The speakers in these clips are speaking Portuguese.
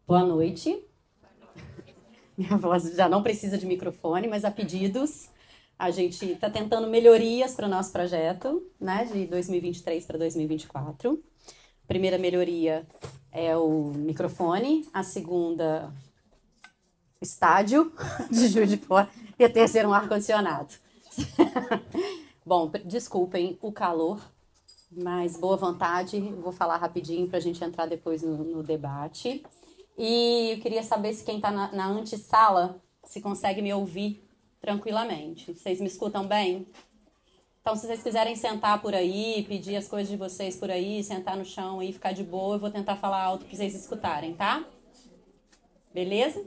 Boa noite. Minha voz já não precisa de microfone, mas a pedidos. A gente está tentando melhorias para o nosso projeto, né, de 2023 para 2024. A primeira melhoria é o microfone, a segunda, estádio de Juiz de Fora, e a terceira, um ar-condicionado. Bom, desculpem o calor, mas boa vontade. Vou falar rapidinho para a gente entrar depois no debate. E eu queria saber se quem está na antessala se consegue me ouvir tranquilamente. Vocês me escutam bem? Então, se vocês quiserem sentar por aí, pedir as coisas de vocês por aí, sentar no chão e ficar de boa, eu vou tentar falar alto para vocês escutarem, tá? Beleza?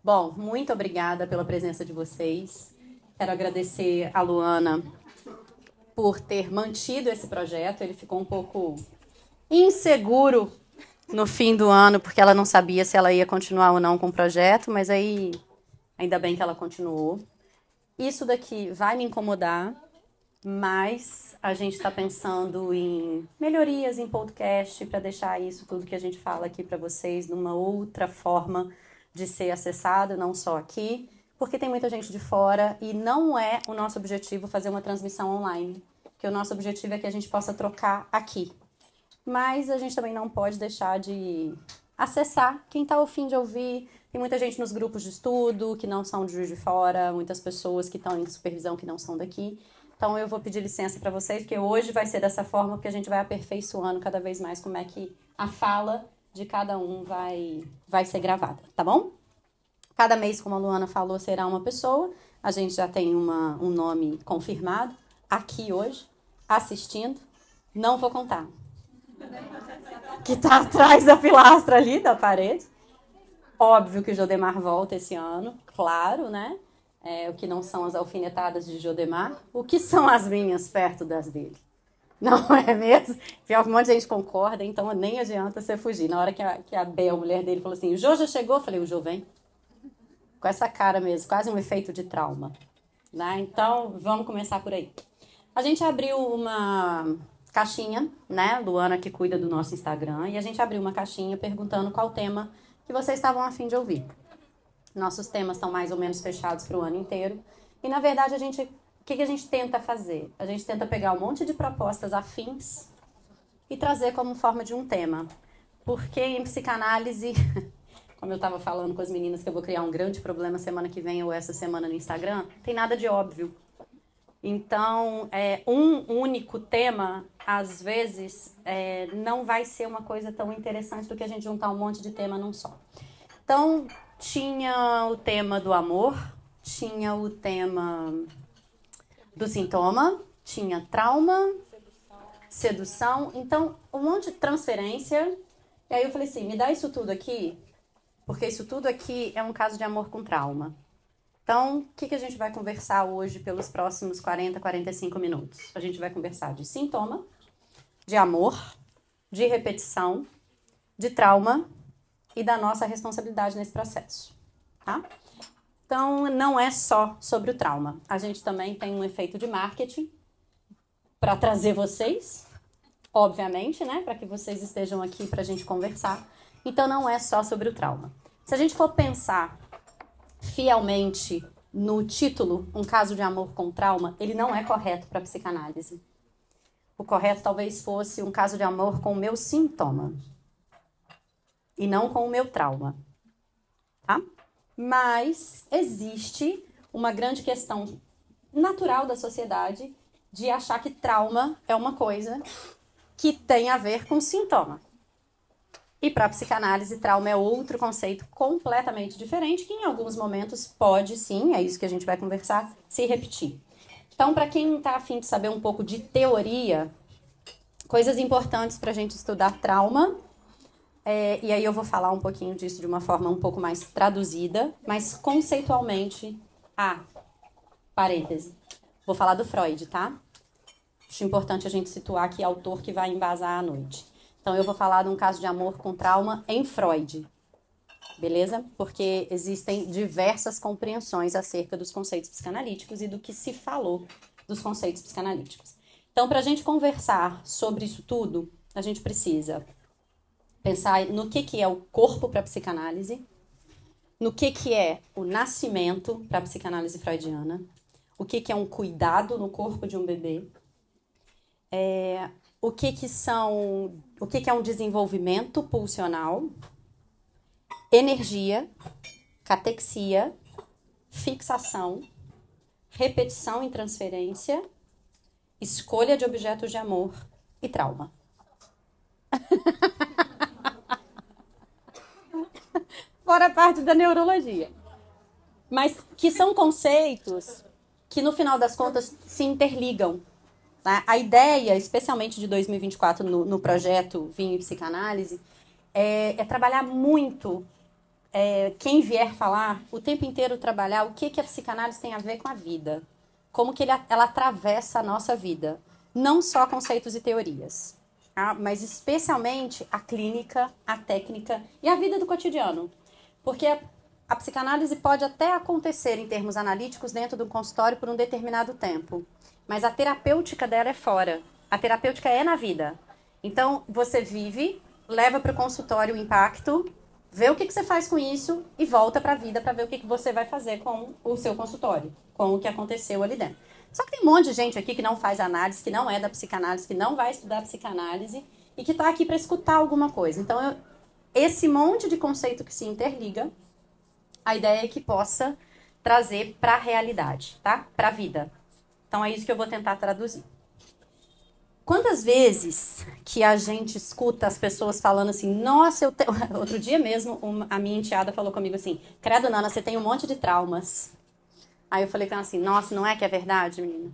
Bom, muito obrigada pela presença de vocês. Quero agradecer a Luana por ter mantido esse projeto. Ele ficou um pouco inseguro no fim do ano, porque ela não sabia se ela ia continuar ou não com o projeto, mas aí ainda bem que ela continuou. Isso daqui vai me incomodar, mas a gente está pensando em melhorias em podcast para deixar isso tudo que a gente fala aqui para vocês numa outra forma de ser acessado, não só aqui, porque tem muita gente de fora e não é o nosso objetivo fazer uma transmissão online, que o nosso objetivo é que a gente possa trocar aqui. Mas a gente também não pode deixar de acessar quem está ao fim de ouvir. Tem muita gente nos grupos de estudo que não são de Juiz de Fora, muitas pessoas que estão em supervisão que não são daqui. Então eu vou pedir licença para vocês, porque hoje vai ser dessa forma, porque a gente vai aperfeiçoando cada vez mais como é que a fala de cada um vai ser gravada, tá bom? Cada mês, como a Luana falou, será uma pessoa. A gente já tem um nome confirmado aqui hoje, assistindo. Não vou contar. Que tá atrás da pilastra ali, da parede. Óbvio que o Jodemar volta esse ano, claro, né? O que não são as alfinetadas de Jodemar, o que são as minhas perto das dele. Não é mesmo? Pior que um monte de gente concorda, então nem adianta você fugir. Na hora que a Bel, a mulher dele, falou assim, o Jô já chegou, eu falei, o Jô vem. Com essa cara mesmo, quase um efeito de trauma. Né? Então, vamos começar por aí. A gente abriu uma caixinha, né? Luana que cuida do nosso Instagram, e a gente abriu uma caixinha perguntando qual tema que vocês estavam a fim de ouvir. Nossos temas estão mais ou menos fechados para o ano inteiro. E, na verdade, o que a gente tenta fazer? A gente tenta pegar um monte de propostas afins e trazer como forma de um tema. Porque em psicanálise, como eu estava falando com as meninas que eu vou criar um grande problema semana que vem ou essa semana no Instagram, tem nada de óbvio. Então, um único tema, às vezes, não vai ser uma coisa tão interessante do que a gente juntar um monte de tema num só. Então, tinha o tema do amor, tinha o tema do sintoma, tinha trauma, sedução, então um monte de transferência. E aí eu falei assim, me dá isso tudo aqui, porque isso tudo aqui é um caso de amor com trauma. Então, o que a gente vai conversar hoje pelos próximos 40, 45 minutos? A gente vai conversar de sintoma, de amor, de repetição, de trauma e da nossa responsabilidade nesse processo, tá? Então, não é só sobre o trauma. A gente também tem um efeito de marketing para trazer vocês, obviamente, né? Para que vocês estejam aqui para a gente conversar. Então, não é só sobre o trauma. Se a gente for pensar fielmente no título, um caso de amor com trauma, ele não é correto para a psicanálise. O correto talvez fosse um caso de amor com o meu sintoma e não com o meu trauma, tá? Mas existe uma grande questão natural da sociedade de achar que trauma é uma coisa que tem a ver com sintoma. E para a psicanálise, trauma é outro conceito completamente diferente, que em alguns momentos pode sim, é isso que a gente vai conversar, se repetir. Então, para quem está a fim de saber um pouco de teoria, coisas importantes para a gente estudar trauma, e aí eu vou falar um pouquinho disso de uma forma um pouco mais traduzida, mas conceitualmente, parêntese, vou falar do Freud, tá? Acho importante a gente situar aqui autor que vai embasar à noite. Então, eu vou falar de um caso de amor com trauma em Freud, beleza? Porque existem diversas compreensões acerca dos conceitos psicanalíticos e do que se falou dos conceitos psicanalíticos. Então, para a gente conversar sobre isso tudo, a gente precisa Pensar no que é o corpo para a psicanálise, no que é o nascimento para a psicanálise freudiana, o que é um cuidado no corpo de um bebê, o que é um desenvolvimento pulsional, energia, catexia, fixação, repetição e transferência, escolha de objetos de amor e trauma. Fora a parte da neurologia. Mas que são conceitos que, no final das contas, se interligam. Tá? A ideia, especialmente de 2024, no projeto Vinho e Psicanálise, é trabalhar muito, quem vier falar, o tempo inteiro trabalhar o que a psicanálise tem a ver com a vida. Como que ela atravessa a nossa vida. Não só conceitos e teorias, tá? Mas especialmente a clínica, a técnica e a vida do cotidiano. Porque a psicanálise pode até acontecer em termos analíticos dentro do consultório por um determinado tempo, mas a terapêutica dela é fora. A terapêutica é na vida. Então, você vive, leva para o consultório o impacto, vê o que você faz com isso e volta para a vida para ver o que você vai fazer com o seu consultório, com o que aconteceu ali dentro. Só que tem um monte de gente aqui que não faz análise, que não é da psicanálise, que não vai estudar psicanálise e que está aqui para escutar alguma coisa. Então, esse monte de conceito que se interliga, a ideia é que possa trazer para a realidade, tá? Para a vida. Então, é isso que eu vou tentar traduzir. Quantas vezes que a gente escuta as pessoas falando assim, nossa, outro dia mesmo, a minha enteada falou comigo assim, credo, Nana, você tem um monte de traumas. Aí eu falei com ela assim, nossa, não é que é verdade, menina?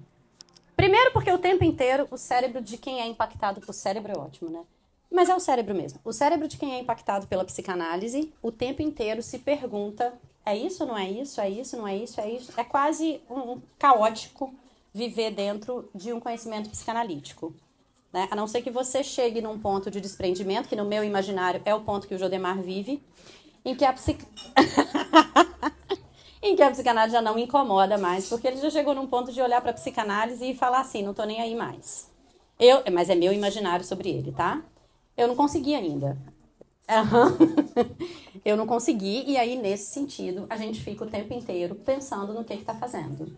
Primeiro porque o tempo inteiro o cérebro de quem é impactado por cérebro é ótimo, né? Mas é o cérebro mesmo. O cérebro de quem é impactado pela psicanálise, o tempo inteiro se pergunta, é isso, não é isso, é isso, não é isso, é isso? É quase um caótico viver dentro de um conhecimento psicanalítico. Né? A não ser que você chegue num ponto de desprendimento, que no meu imaginário é o ponto que o Jodemar vive, em que a psicanálise já não incomoda mais, porque ele já chegou num ponto de olhar para a psicanálise e falar assim, não tô nem aí mais. Mas é meu imaginário sobre ele, tá? Eu não consegui ainda. Eu não consegui, e aí, nesse sentido, a gente fica o tempo inteiro pensando no que está fazendo.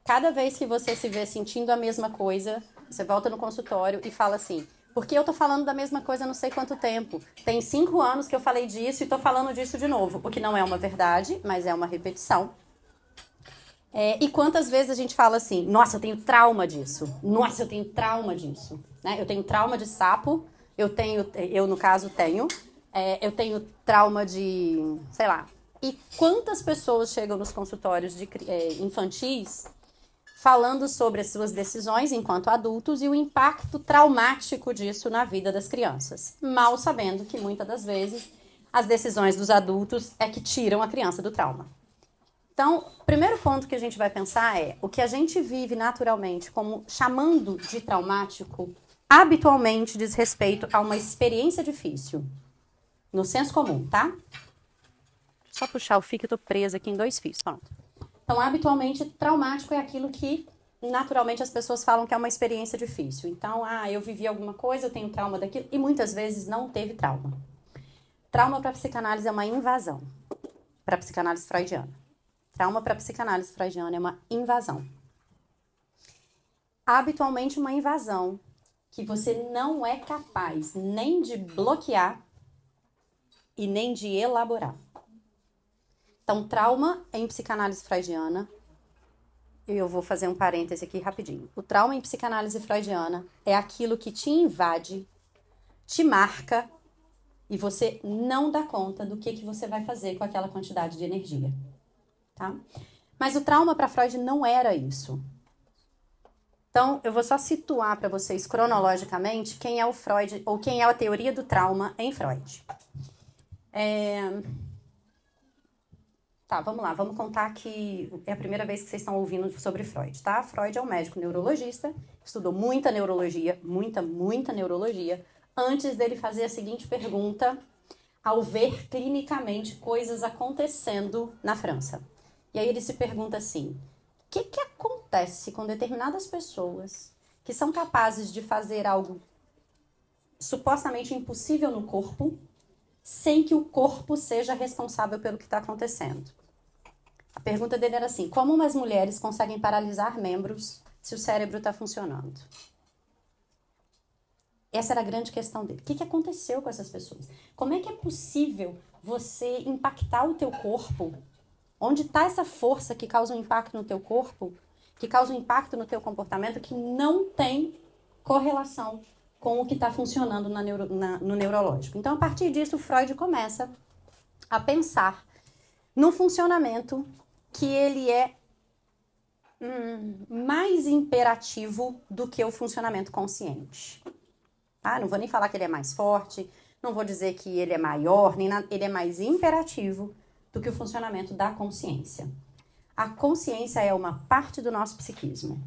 Cada vez que você se vê sentindo a mesma coisa, você volta no consultório e fala assim, porque eu tô falando da mesma coisa há não sei quanto tempo. Tem 5 anos que eu falei disso e tô falando disso de novo. O que não é uma verdade, mas é uma repetição. E quantas vezes a gente fala assim, nossa, eu tenho trauma disso. Nossa, eu tenho trauma disso. Né? Eu tenho trauma de sapo. Eu no caso, tenho. Eu tenho trauma de, sei lá. E quantas pessoas chegam nos consultórios infantis falando sobre as suas decisões enquanto adultos e o impacto traumático disso na vida das crianças, mal sabendo que muitas das vezes as decisões dos adultos é que tiram a criança do trauma. Então, o primeiro ponto que a gente vai pensar é o que a gente vive naturalmente como chamando de traumático, habitualmente diz respeito a uma experiência difícil, no senso comum, tá? Só puxar o fio que eu tô presa aqui em 2 fios, pronto. Então, habitualmente, traumático é aquilo que, naturalmente, as pessoas falam que é uma experiência difícil. Então, eu vivi alguma coisa, eu tenho trauma daquilo, e muitas vezes não teve trauma. Trauma para a psicanálise é uma invasão, para a psicanálise freudiana. Trauma para a psicanálise freudiana é uma invasão. Habitualmente, uma invasão que você não é capaz nem de bloquear e nem de elaborar. Então, trauma em psicanálise freudiana, eu vou fazer um parêntese aqui rapidinho. O trauma em psicanálise freudiana é aquilo que te invade, te marca e você não dá conta do que você vai fazer com aquela quantidade de energia. Tá? Mas o trauma para Freud não era isso. Então, eu vou só situar para vocês cronologicamente quem é o Freud, ou quem é a teoria do trauma em Freud. Tá, vamos lá, vamos contar que é a primeira vez que vocês estão ouvindo sobre Freud, tá? Freud é um médico neurologista, estudou muita neurologia, muita neurologia, antes dele fazer a seguinte pergunta, ao ver clinicamente coisas acontecendo na França. E aí ele se pergunta assim, o que acontece com determinadas pessoas que são capazes de fazer algo supostamente impossível no corpo, sem que o corpo seja responsável pelo que está acontecendo. A pergunta dele era assim: como umas mulheres conseguem paralisar membros se o cérebro está funcionando? Essa era a grande questão dele. O que aconteceu com essas pessoas? Como é que é possível você impactar o teu corpo? Onde está essa força que causa um impacto no teu corpo, que causa um impacto no teu comportamento, que não tem correlação com o que está funcionando no neurológico? Então, a partir disso, Freud começa a pensar num funcionamento que ele é mais imperativo do que o funcionamento consciente. Ah, não vou nem falar que ele é mais forte, não vou dizer que ele é maior, nem nada, ele é mais imperativo do que o funcionamento da consciência. A consciência é uma parte do nosso psiquismo.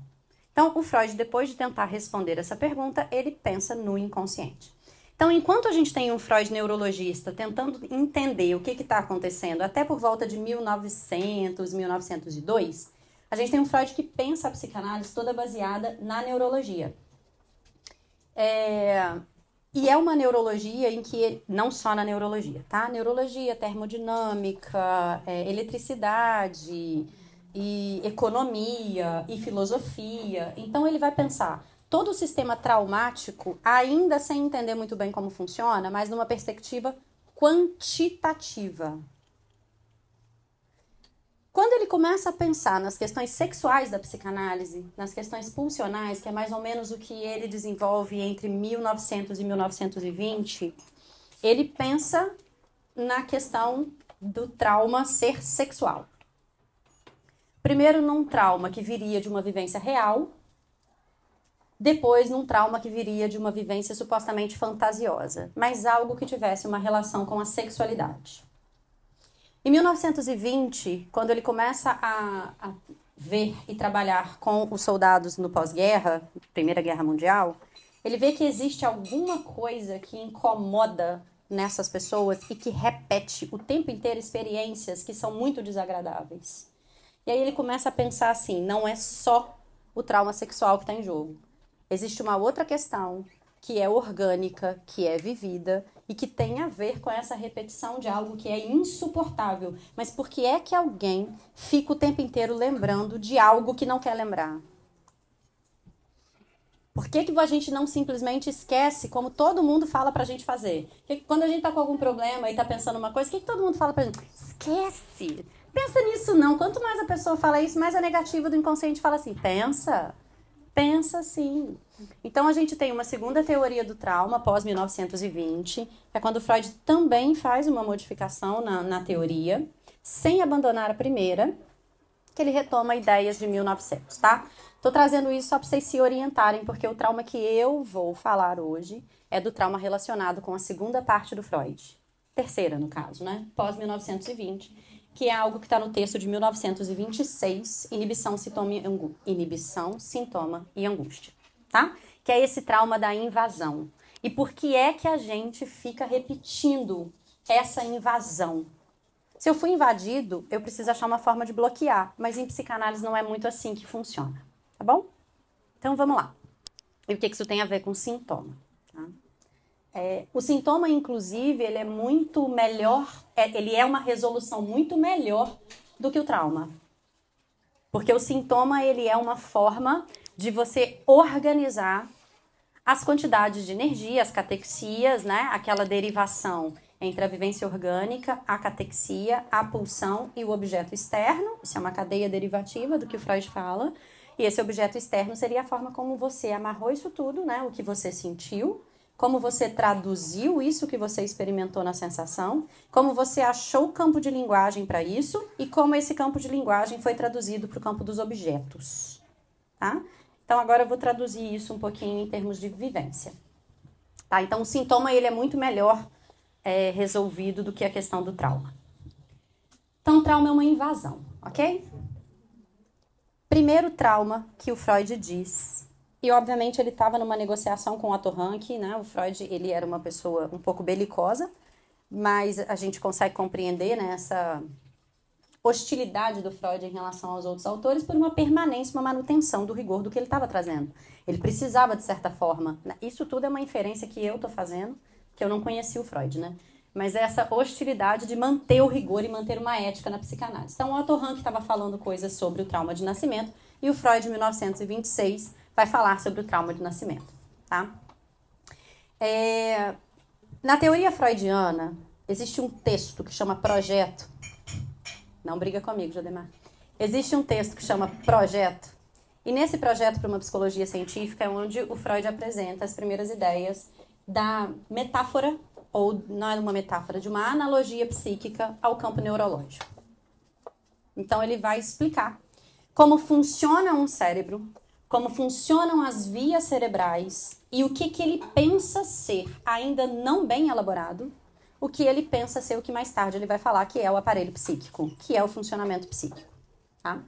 Então, o Freud, depois de tentar responder essa pergunta, ele pensa no inconsciente. Então, enquanto a gente tem um Freud neurologista tentando entender o que está acontecendo, até por volta de 1900, 1902, a gente tem um Freud que pensa a psicanálise toda baseada na neurologia. E é uma neurologia em que, não só na neurologia, tá? Neurologia, termodinâmica, eletricidade, e economia, e filosofia. Então ele vai pensar todo o sistema traumático, ainda sem entender muito bem como funciona, mas numa perspectiva quantitativa. Quando ele começa a pensar nas questões sexuais da psicanálise, nas questões pulsionais, que é mais ou menos o que ele desenvolve entre 1900 e 1920, ele pensa na questão do trauma ser sexual. Primeiro num trauma que viria de uma vivência real, depois num trauma que viria de uma vivência supostamente fantasiosa, mas algo que tivesse uma relação com a sexualidade. Em 1920, quando ele começa a ver e trabalhar com os soldados no pós-guerra, Primeira Guerra Mundial, ele vê que existe alguma coisa que incomoda nessas pessoas e que repete o tempo inteiro experiências que são muito desagradáveis. E aí ele começa a pensar assim, não é só o trauma sexual que está em jogo. Existe uma outra questão que é orgânica, que é vivida e que tem a ver com essa repetição de algo que é insuportável. Mas por que é que alguém fica o tempo inteiro lembrando de algo que não quer lembrar? Por que a gente não simplesmente esquece como todo mundo fala pra gente fazer? Porque quando a gente tá com algum problema e tá pensando uma coisa, o que todo mundo fala pra gente? Esquece! Pensa nisso não. Quanto mais a pessoa fala isso, mais a negativa do inconsciente fala assim, pensa sim. Então, a gente tem uma segunda teoria do trauma, pós-1920, que é quando Freud também faz uma modificação na teoria, sem abandonar a primeira, que ele retoma ideias de 1900, tá? Tô trazendo isso só para vocês se orientarem, porque o trauma que eu vou falar hoje é do trauma relacionado com a segunda parte do Freud. Terceira, no caso, né? Pós-1920, que é algo que está no texto de 1926, inibição, sintoma e angústia. Tá? Que é esse trauma da invasão. E por que é que a gente fica repetindo essa invasão? Se eu fui invadido, eu preciso achar uma forma de bloquear, mas em psicanálise não é muito assim que funciona, tá bom? Então vamos lá. E o que isso tem a ver com sintoma? Tá? O sintoma, inclusive, ele é muito melhor, ele é uma resolução muito melhor do que o trauma. Porque o sintoma, ele é uma forma de você organizar as quantidades de energia, as catexias, né? Aquela derivação entre a vivência orgânica, a catexia, a pulsão e o objeto externo. Isso é uma cadeia derivativa do que o Freud fala. E esse objeto externo seria a forma como você amarrou isso tudo, né? O que você sentiu, como você traduziu isso que você experimentou na sensação, como você achou o campo de linguagem para isso e como esse campo de linguagem foi traduzido para o campo dos objetos, tá? Então, agora eu vou traduzir isso um pouquinho em termos de vivência. Tá? Então, o sintoma ele é muito melhor resolvido do que a questão do trauma. Então, o trauma é uma invasão, ok? Primeiro trauma que o Freud diz, e obviamente ele estava numa negociação com o Otto Rank, né? O Freud ele era uma pessoa um pouco belicosa, mas a gente consegue compreender, né, hostilidade do Freud em relação aos outros autores por uma permanência, uma manutenção do rigor do que ele estava trazendo. Ele precisava, de certa forma, isso tudo é uma inferência que eu estou fazendo, que eu não conheci o Freud, né? Mas é essa hostilidade de manter o rigor e manter uma ética na psicanálise. Então, o Otto Rank estava falando coisas sobre o trauma de nascimento e o Freud, em 1926, vai falar sobre o trauma de nascimento, tá? Na teoria freudiana, existe um texto que chama Projeto. Não briga comigo, Jodemar. Existe um texto que chama Projeto. E nesse projeto para uma psicologia científica é onde o Freud apresenta as primeiras ideias da metáfora, ou não é uma metáfora, de uma analogia psíquica ao campo neurológico. Então ele vai explicar como funciona um cérebro, como funcionam as vias cerebrais e o que ele pensa ser, ainda não bem elaborado, o que ele pensa ser o que mais tarde ele vai falar que é o aparelho psíquico, que é o funcionamento psíquico, tá?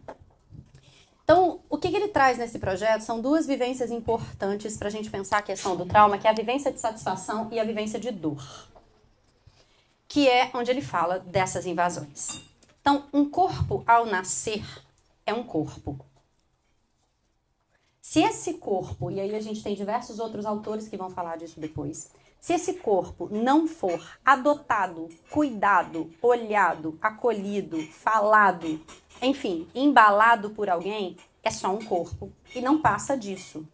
Então, o que ele traz nesse projeto são duas vivências importantes para a gente pensar a questão do trauma, que é a vivência de satisfação e a vivência de dor, que é onde ele fala dessas invasões. Então, um corpo, ao nascer, é um corpo. Se esse corpo, e aí a gente tem diversos outros autores que vão falar disso depois, se esse corpo não for adotado, cuidado, olhado, acolhido, falado, enfim, embalado por alguém, é só um corpo e não passa disso,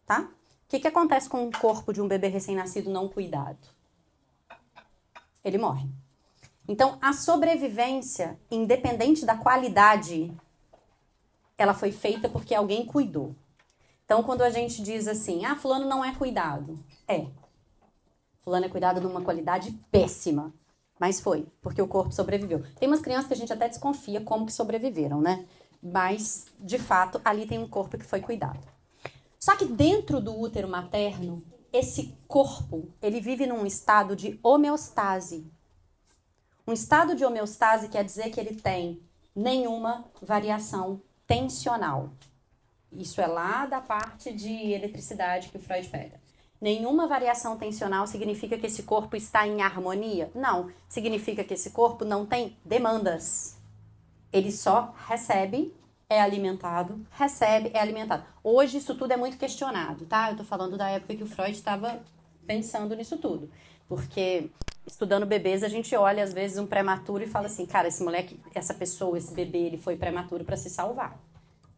tá? O que acontece com o corpo de um bebê recém-nascido não cuidado? Ele morre. Então, a sobrevivência, independente da qualidade, ela foi feita porque alguém cuidou. Então, quando a gente diz assim, fulano não é cuidado, fulano é cuidado de uma qualidade péssima. Mas foi, porque o corpo sobreviveu. Tem umas crianças que a gente até desconfia como que sobreviveram, né? Mas, de fato, ali tem um corpo que foi cuidado. Só que dentro do útero materno, esse corpo, ele vive num estado de homeostase. Um estado de homeostase quer dizer que ele tem nenhuma variação tensional. Isso é lá da parte de eletricidade que o Freud pega. Nenhuma variação tensional significa que esse corpo está em harmonia? Não. Significa que esse corpo não tem demandas. Ele só recebe, é alimentado, recebe, é alimentado. Hoje isso tudo é muito questionado, tá? Eu tô falando da época que o Freud estava pensando nisso tudo. Porque estudando bebês, a gente olha às vezes um prematuro e fala assim, cara, esse moleque, essa pessoa, esse bebê, ele foi prematuro para se salvar.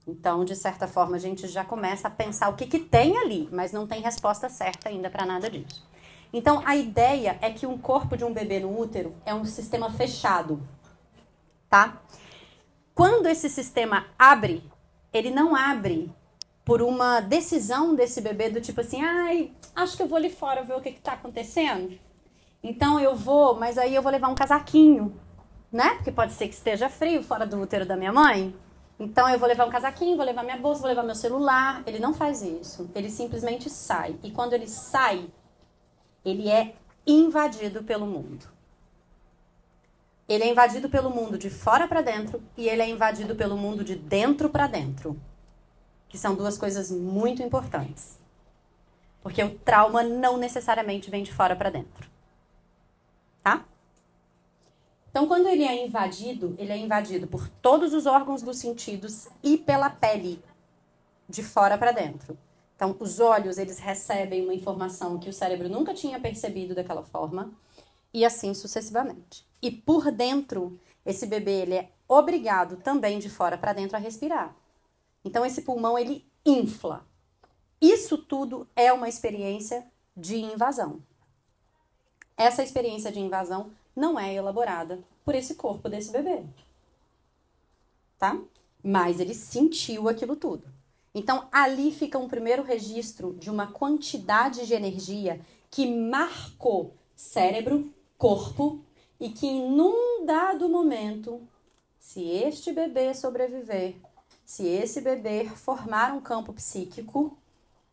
Então, de certa forma, a gente já começa a pensar o que tem ali, mas não tem resposta certa ainda para nada disso. Então, a ideia é que um corpo de um bebê no útero é um sistema fechado, tá? Quando esse sistema abre, ele não abre por uma decisão desse bebê do tipo assim, acho que eu vou ali fora ver o que está acontecendo. Então, eu vou, mas aí eu vou levar um casaquinho, né? Porque pode ser que esteja frio fora do útero da minha mãe. Então, eu vou levar um casaquinho, vou levar minha bolsa, vou levar meu celular. Ele não faz isso. Ele simplesmente sai. E quando ele sai, ele é invadido pelo mundo. Ele é invadido pelo mundo de fora para dentro e ele é invadido pelo mundo de dentro para dentro. Que são duas coisas muito importantes. Porque o trauma não necessariamente vem de fora para dentro. Tá? Então, quando ele é invadido por todos os órgãos dos sentidos e pela pele, de fora para dentro. Então, os olhos, eles recebem uma informação que o cérebro nunca tinha percebido daquela forma, e assim sucessivamente. E por dentro, esse bebê, ele é obrigado também de fora para dentro a respirar. Então, esse pulmão, ele infla. Isso tudo é uma experiência de invasão. Essa experiência de invasão não é elaborada por esse corpo desse bebê, tá? Mas ele sentiu aquilo tudo. Então, ali fica um primeiro registro de uma quantidade de energia que marcou cérebro, corpo, e que em um dado momento, se este bebê sobreviver, se esse bebê formar um campo psíquico,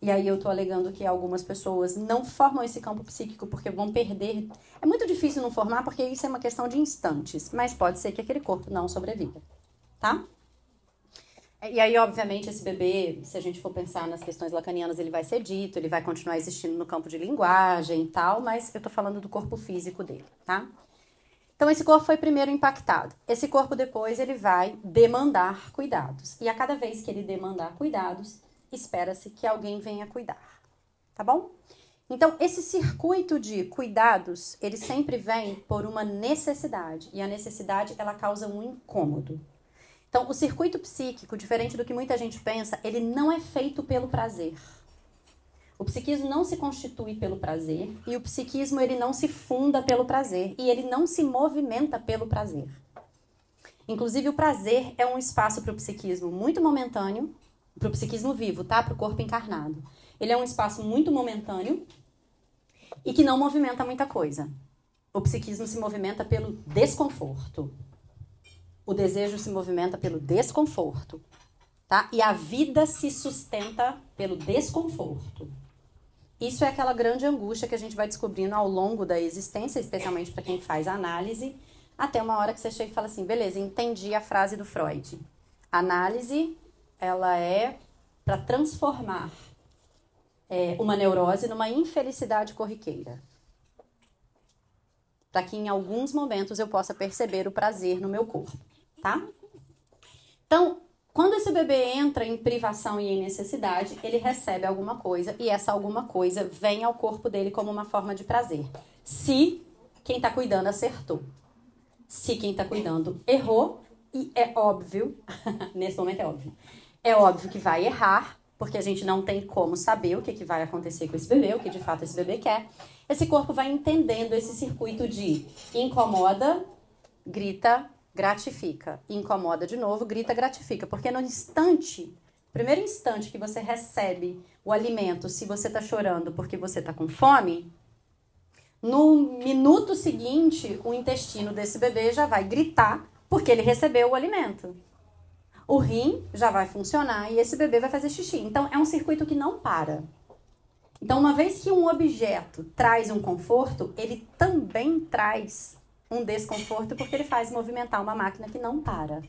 e aí eu tô alegando que algumas pessoas não formam esse campo psíquico porque vão perder. É muito difícil não formar porque isso é uma questão de instantes, mas pode ser que aquele corpo não sobreviva, tá? E aí, obviamente, esse bebê, se a gente for pensar nas questões lacanianas, ele vai ser dito, ele vai continuar existindo no campo de linguagem e tal, mas eu tô falando do corpo físico dele, tá? Então, esse corpo foi primeiro impactado. Esse corpo, depois, ele vai demandar cuidados. E a cada vez que ele demandar cuidados, espera-se que alguém venha cuidar. Tá bom? Então, esse circuito de cuidados, ele sempre vem por uma necessidade. E a necessidade, ela causa um incômodo. Então, o circuito psíquico, diferente do que muita gente pensa, ele não é feito pelo prazer. O psiquismo não se constitui pelo prazer e o psiquismo ele não se funda pelo prazer e ele não se movimenta pelo prazer. Inclusive, o prazer é um espaço para o psiquismo muito momentâneo, para o psiquismo vivo, tá? Para o corpo encarnado. Ele é um espaço muito momentâneo e que não movimenta muita coisa. O psiquismo se movimenta pelo desconforto. O desejo se movimenta pelo desconforto, tá? E a vida se sustenta pelo desconforto. Isso é aquela grande angústia que a gente vai descobrindo ao longo da existência, especialmente para quem faz análise, até uma hora que você chega e fala assim, beleza, entendi a frase do Freud. A análise, ela é para transformar uma neurose numa infelicidade corriqueira. Para que em alguns momentos eu possa perceber o prazer no meu corpo, tá? Então, quando esse bebê entra em privação e em necessidade, ele recebe alguma coisa e essa alguma coisa vem ao corpo dele como uma forma de prazer. Se quem está cuidando acertou. Se quem está cuidando errou, e é óbvio, nesse momento é óbvio que vai errar, porque a gente não tem como saber o que vai acontecer com esse bebê, o que de fato esse bebê quer. Esse corpo vai entendendo esse circuito de incomoda, grita, gratifica. Incomoda de novo, grita, gratifica. Porque no primeiro instante que você recebe o alimento, se você está chorando porque você está com fome, no minuto seguinte, o intestino desse bebê já vai gritar porque ele recebeu o alimento. O rim já vai funcionar e esse bebê vai fazer xixi. Então, é um circuito que não para. Então, uma vez que um objeto traz um conforto, ele também traz um desconforto porque ele faz movimentar uma máquina que não para.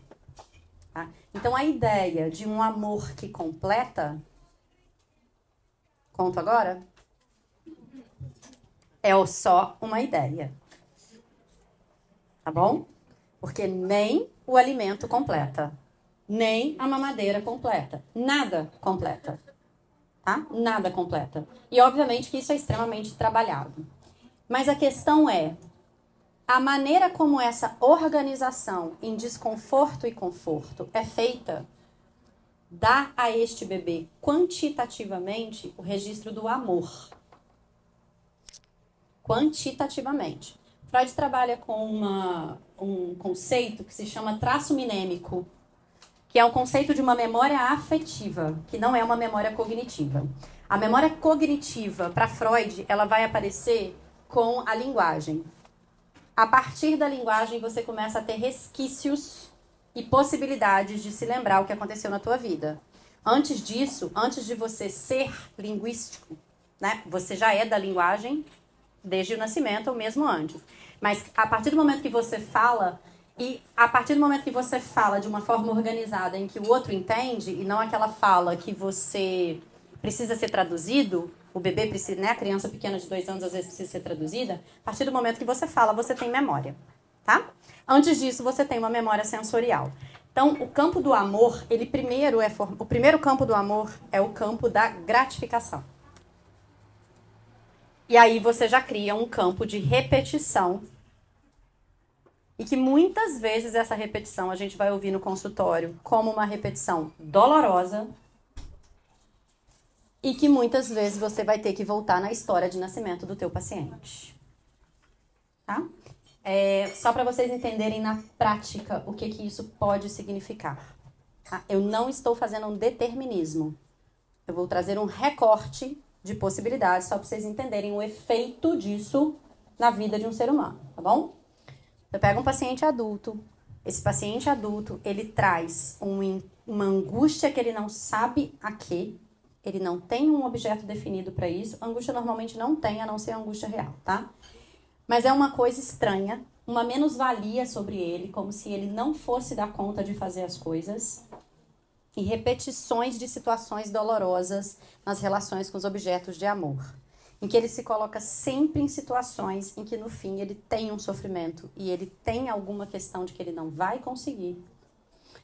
Tá? Então, a ideia de um amor que completa... Conto agora? É só uma ideia. Tá bom? Porque nem o alimento completa. Nem a mamadeira completa. Nada completa. Tá? Nada completa. E, obviamente, que isso é extremamente trabalhado. Mas a questão é... A maneira como essa organização em desconforto e conforto é feita dá a este bebê quantitativamente o registro do amor. Quantitativamente. Freud trabalha com um conceito que se chama traço minêmico, que é um conceito de uma memória afetiva, que não é uma memória cognitiva. A memória cognitiva, para Freud, ela vai aparecer com a linguagem. A partir da linguagem, você começa a ter resquícios e possibilidades de se lembrar o que aconteceu na tua vida. Antes disso, antes de você ser linguístico, né? Você já é da linguagem desde o nascimento ou mesmo antes. Mas a partir do momento que você fala, e a partir do momento que você fala de uma forma organizada em que o outro entende, e não aquela fala que você precisa ser traduzido... O bebê precisa, né? A criança pequena de 2 anos às vezes precisa ser traduzida. A partir do momento que você fala, você tem memória, tá? Antes disso, você tem uma memória sensorial. Então, o campo do amor, o primeiro campo do amor é o campo da gratificação. E aí você já cria um campo de repetição. E que muitas vezes essa repetição a gente vai ouvir no consultório como uma repetição dolorosa. E que muitas vezes você vai ter que voltar na história de nascimento do teu paciente. Tá? Só para vocês entenderem na prática o que isso pode significar. Tá? Eu não estou fazendo um determinismo. Eu vou trazer um recorte de possibilidades só para vocês entenderem o efeito disso na vida de um ser humano, tá bom? Eu pego um paciente adulto. Esse paciente adulto, ele traz uma angústia que ele não sabe a quê. Ele não tem um objeto definido para isso. A angústia normalmente não tem, a não ser a angústia real, tá? Mas é uma coisa estranha, uma menos-valia sobre ele, como se ele não fosse dar conta de fazer as coisas. E repetições de situações dolorosas nas relações com os objetos de amor. em que ele se coloca sempre em situações em que no fim ele tem um sofrimento e ele tem alguma questão de que ele não vai conseguir,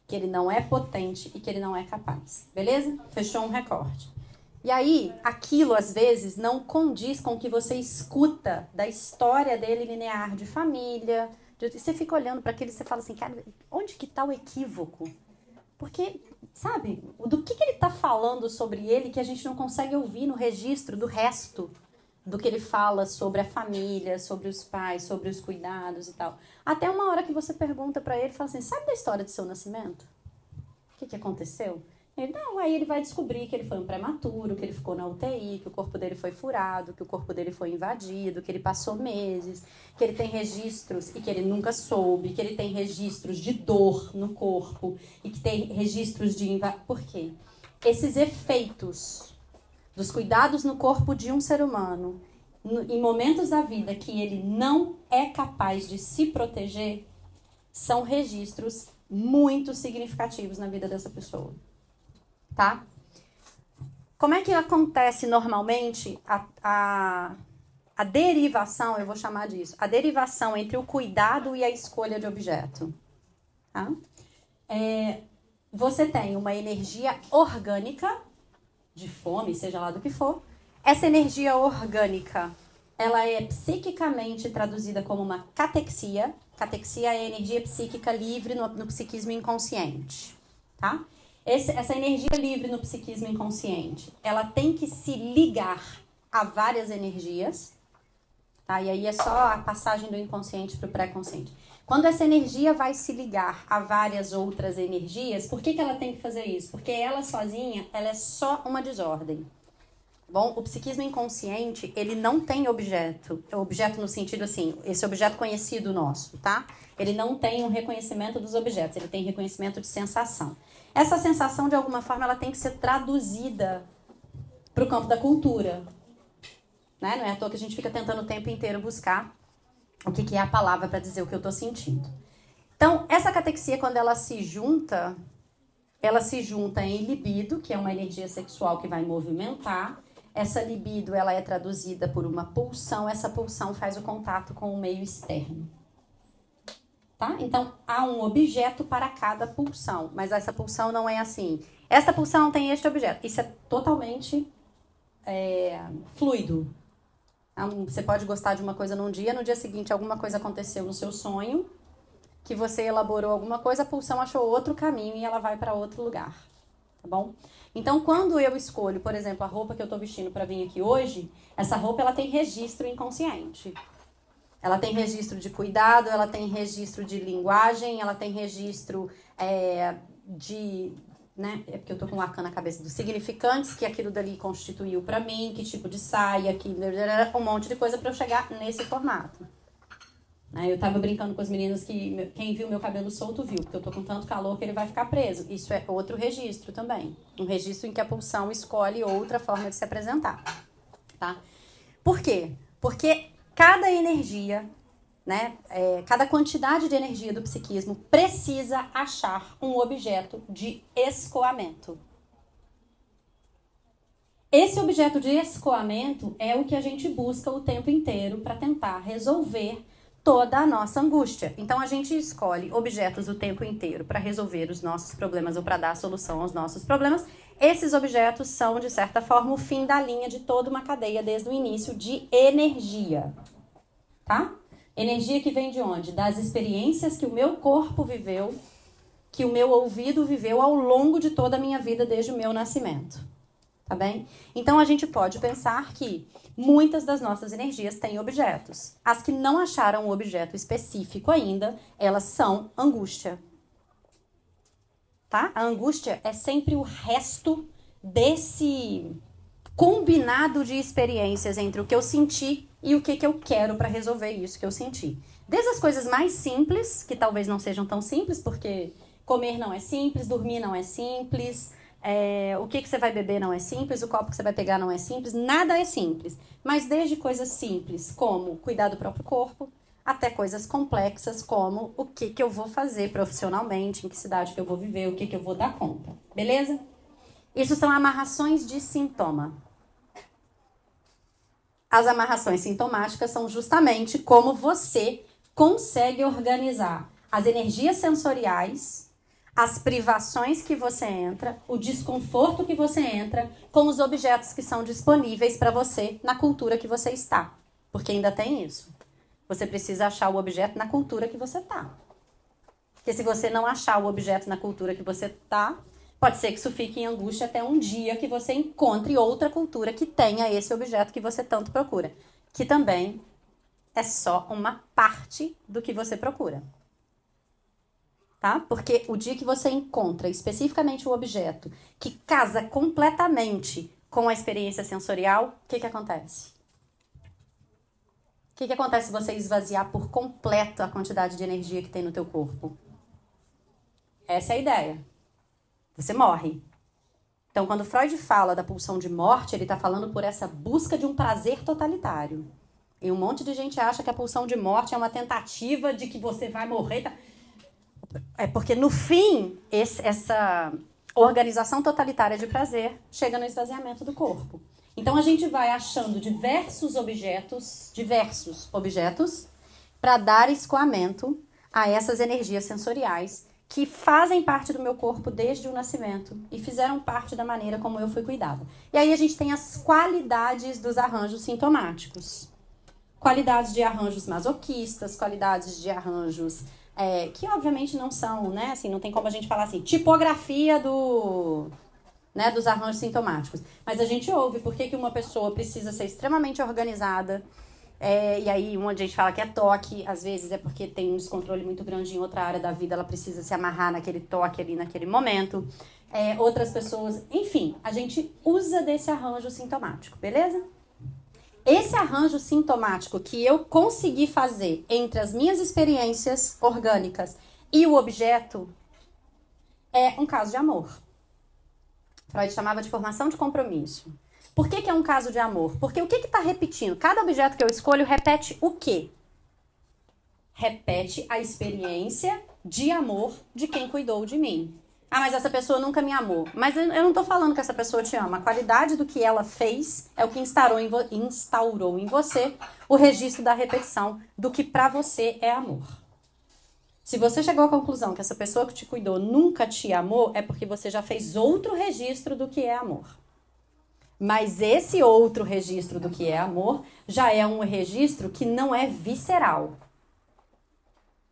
que ele não é potente e que ele não é capaz. Beleza? Fechou um recorte. E aí, aquilo às vezes não condiz com o que você escuta da história dele linear de família. Você fica olhando para aquilo e você fala assim, cara, onde que está o equívoco? Porque, sabe, do que ele está falando sobre ele que a gente não consegue ouvir no registro do resto do que ele fala sobre a família, sobre os pais, sobre os cuidados e tal. Até uma hora que você pergunta para ele, fala assim, sabe da história do seu nascimento? O que aconteceu? Ele, não, aí ele vai descobrir que ele foi um prematuro, que ele ficou na UTI, que o corpo dele foi furado, que o corpo dele foi invadido, que ele passou meses, que ele tem registros e que ele nunca soube, que ele tem registros de dor no corpo e que tem registros de... Por quê? Esses efeitos dos cuidados no corpo de um ser humano, em momentos da vida que ele não é capaz de se proteger, são registros muito significativos na vida dessa pessoa. Tá? Como é que acontece normalmente a derivação, eu vou chamar disso, a derivação entre o cuidado e a escolha de objeto? Tá? Você tem uma energia orgânica, de fome, seja lá do que for. Essa energia orgânica, ela é psiquicamente traduzida como uma catexia. Catexia é a energia psíquica livre no psiquismo inconsciente. Tá? Essa energia livre no psiquismo inconsciente, ela tem que se ligar a várias energias, tá? E aí é só a passagem do inconsciente para o pré-consciente. Quando essa energia vai se ligar a várias outras energias, por que ela tem que fazer isso? Porque ela sozinha, ela é só uma desordem. Bom, o psiquismo inconsciente, ele não tem objeto. Objeto no sentido assim, esse objeto conhecido nosso, tá? Ele não tem um reconhecimento dos objetos, ele tem reconhecimento de sensação. Essa sensação, de alguma forma, ela tem que ser traduzida para o campo da cultura. Né? Não é à toa que a gente fica tentando o tempo inteiro buscar o que é a palavra para dizer o que eu estou sentindo. Então, essa catexia, quando ela se junta em libido, que é uma energia sexual que vai movimentar. Essa libido, ela é traduzida por uma pulsão. Essa pulsão faz o contato com o meio externo. Tá? Então, há um objeto para cada pulsão, mas essa pulsão não é assim. Esta pulsão tem este objeto. Isso é totalmente fluido. Você pode gostar de uma coisa num dia, no dia seguinte alguma coisa aconteceu no seu sonho, que você elaborou alguma coisa, a pulsão achou outro caminho e ela vai para outro lugar. Tá bom? Então, quando eu escolho, por exemplo, a roupa que eu estou vestindo para vir aqui hoje, essa roupa ela tem registro inconsciente. Ela tem registro de cuidado, ela tem registro de linguagem, ela tem registro de... Né? É porque eu tô com Lacan na cabeça dos significantes que aquilo dali constituiu para mim, que tipo de saia, um monte de coisa para eu chegar nesse formato. Eu tava brincando com as meninas que quem viu meu cabelo solto viu, porque eu tô com tanto calor que ele vai ficar preso. Isso é outro registro também. Um registro em que a pulsão escolhe outra forma de se apresentar. Tá? Por quê? Porque cada energia, né, cada quantidade de energia do psiquismo precisa achar um objeto de escoamento. Esse objeto de escoamento é o que a gente busca o tempo inteiro para tentar resolver toda a nossa angústia. Então, a gente escolhe objetos o tempo inteiro para resolver os nossos problemas ou para dar solução aos nossos problemas. Esses objetos são, de certa forma, o fim da linha de toda uma cadeia desde o início de energia. Tá? Energia que vem de onde? Das experiências que o meu corpo viveu, que o meu ouvido viveu ao longo de toda a minha vida desde o meu nascimento. Tá bem? Então, a gente pode pensar que muitas das nossas energias têm objetos. As que não acharam um objeto específico ainda, elas são angústia. Tá? A angústia é sempre o resto desse combinado de experiências entre o que eu senti e o que eu quero para resolver isso que eu senti. Desde as coisas mais simples, que talvez não sejam tão simples, porque comer não é simples, dormir não é simples, o que você vai beber não é simples, o copo que você vai pegar não é simples, nada é simples. Mas desde coisas simples, como cuidar do próprio corpo, até coisas complexas, como o que eu vou fazer profissionalmente, em que cidade que eu vou viver, o que eu vou dar conta. Beleza? Isso são amarrações de sintoma. As amarrações sintomáticas são justamente como você consegue organizar as energias sensoriais, as privações que você entra, o desconforto que você entra com os objetos que são disponíveis para você na cultura que você está. Porque ainda tem isso. Você precisa achar o objeto na cultura que você está. Porque se você não achar o objeto na cultura que você está, pode ser que isso fique em angústia até um dia que você encontre outra cultura que tenha esse objeto que você tanto procura. Que também é só uma parte do que você procura. Tá? Porque o dia que você encontra especificamente o objeto que casa completamente com a experiência sensorial, o que acontece? O que acontece se você esvaziar por completo a quantidade de energia que tem no teu corpo? Essa é a ideia. Você morre. Então, quando Freud fala da pulsão de morte, ele está falando por essa busca de um prazer totalitário. E um monte de gente acha que a pulsão de morte é uma tentativa de que você vai morrer. É porque, no fim, essa organização totalitária de prazer chega no esvaziamento do corpo. Então, a gente vai achando diversos objetos para dar escoamento a essas energias sensoriais que fazem parte do meu corpo desde o nascimento e fizeram parte da maneira como eu fui cuidada. E aí a gente tem as qualidades dos arranjos sintomáticos. Qualidades de arranjos masoquistas, qualidades de arranjos que obviamente não são, né? Assim, não tem como a gente falar assim, tipografia dos arranjos sintomáticos. Mas a gente ouve por que uma pessoa precisa ser extremamente organizada. E aí, onde a gente fala que é toque, às vezes é porque tem um descontrole muito grande em outra área da vida, ela precisa se amarrar naquele toque ali, naquele momento. Outras pessoas, enfim, a gente usa desse arranjo sintomático, beleza? Esse arranjo sintomático que eu consegui fazer entre as minhas experiências orgânicas e o objeto é um caso de amor. Freud chamava de formação de compromisso. Por que é um caso de amor? Porque o que está repetindo? Cada objeto que eu escolho repete o quê? Repete a experiência de amor de quem cuidou de mim. Ah, mas essa pessoa nunca me amou. Mas eu não estou falando que essa pessoa te ama. A qualidade do que ela fez é o que instaurou em você o registro da repetição do que para você é amor. Se você chegou à conclusão que essa pessoa que te cuidou nunca te amou, é porque você já fez outro registro do que é amor. Mas esse outro registro do que é amor já é um registro que não é visceral.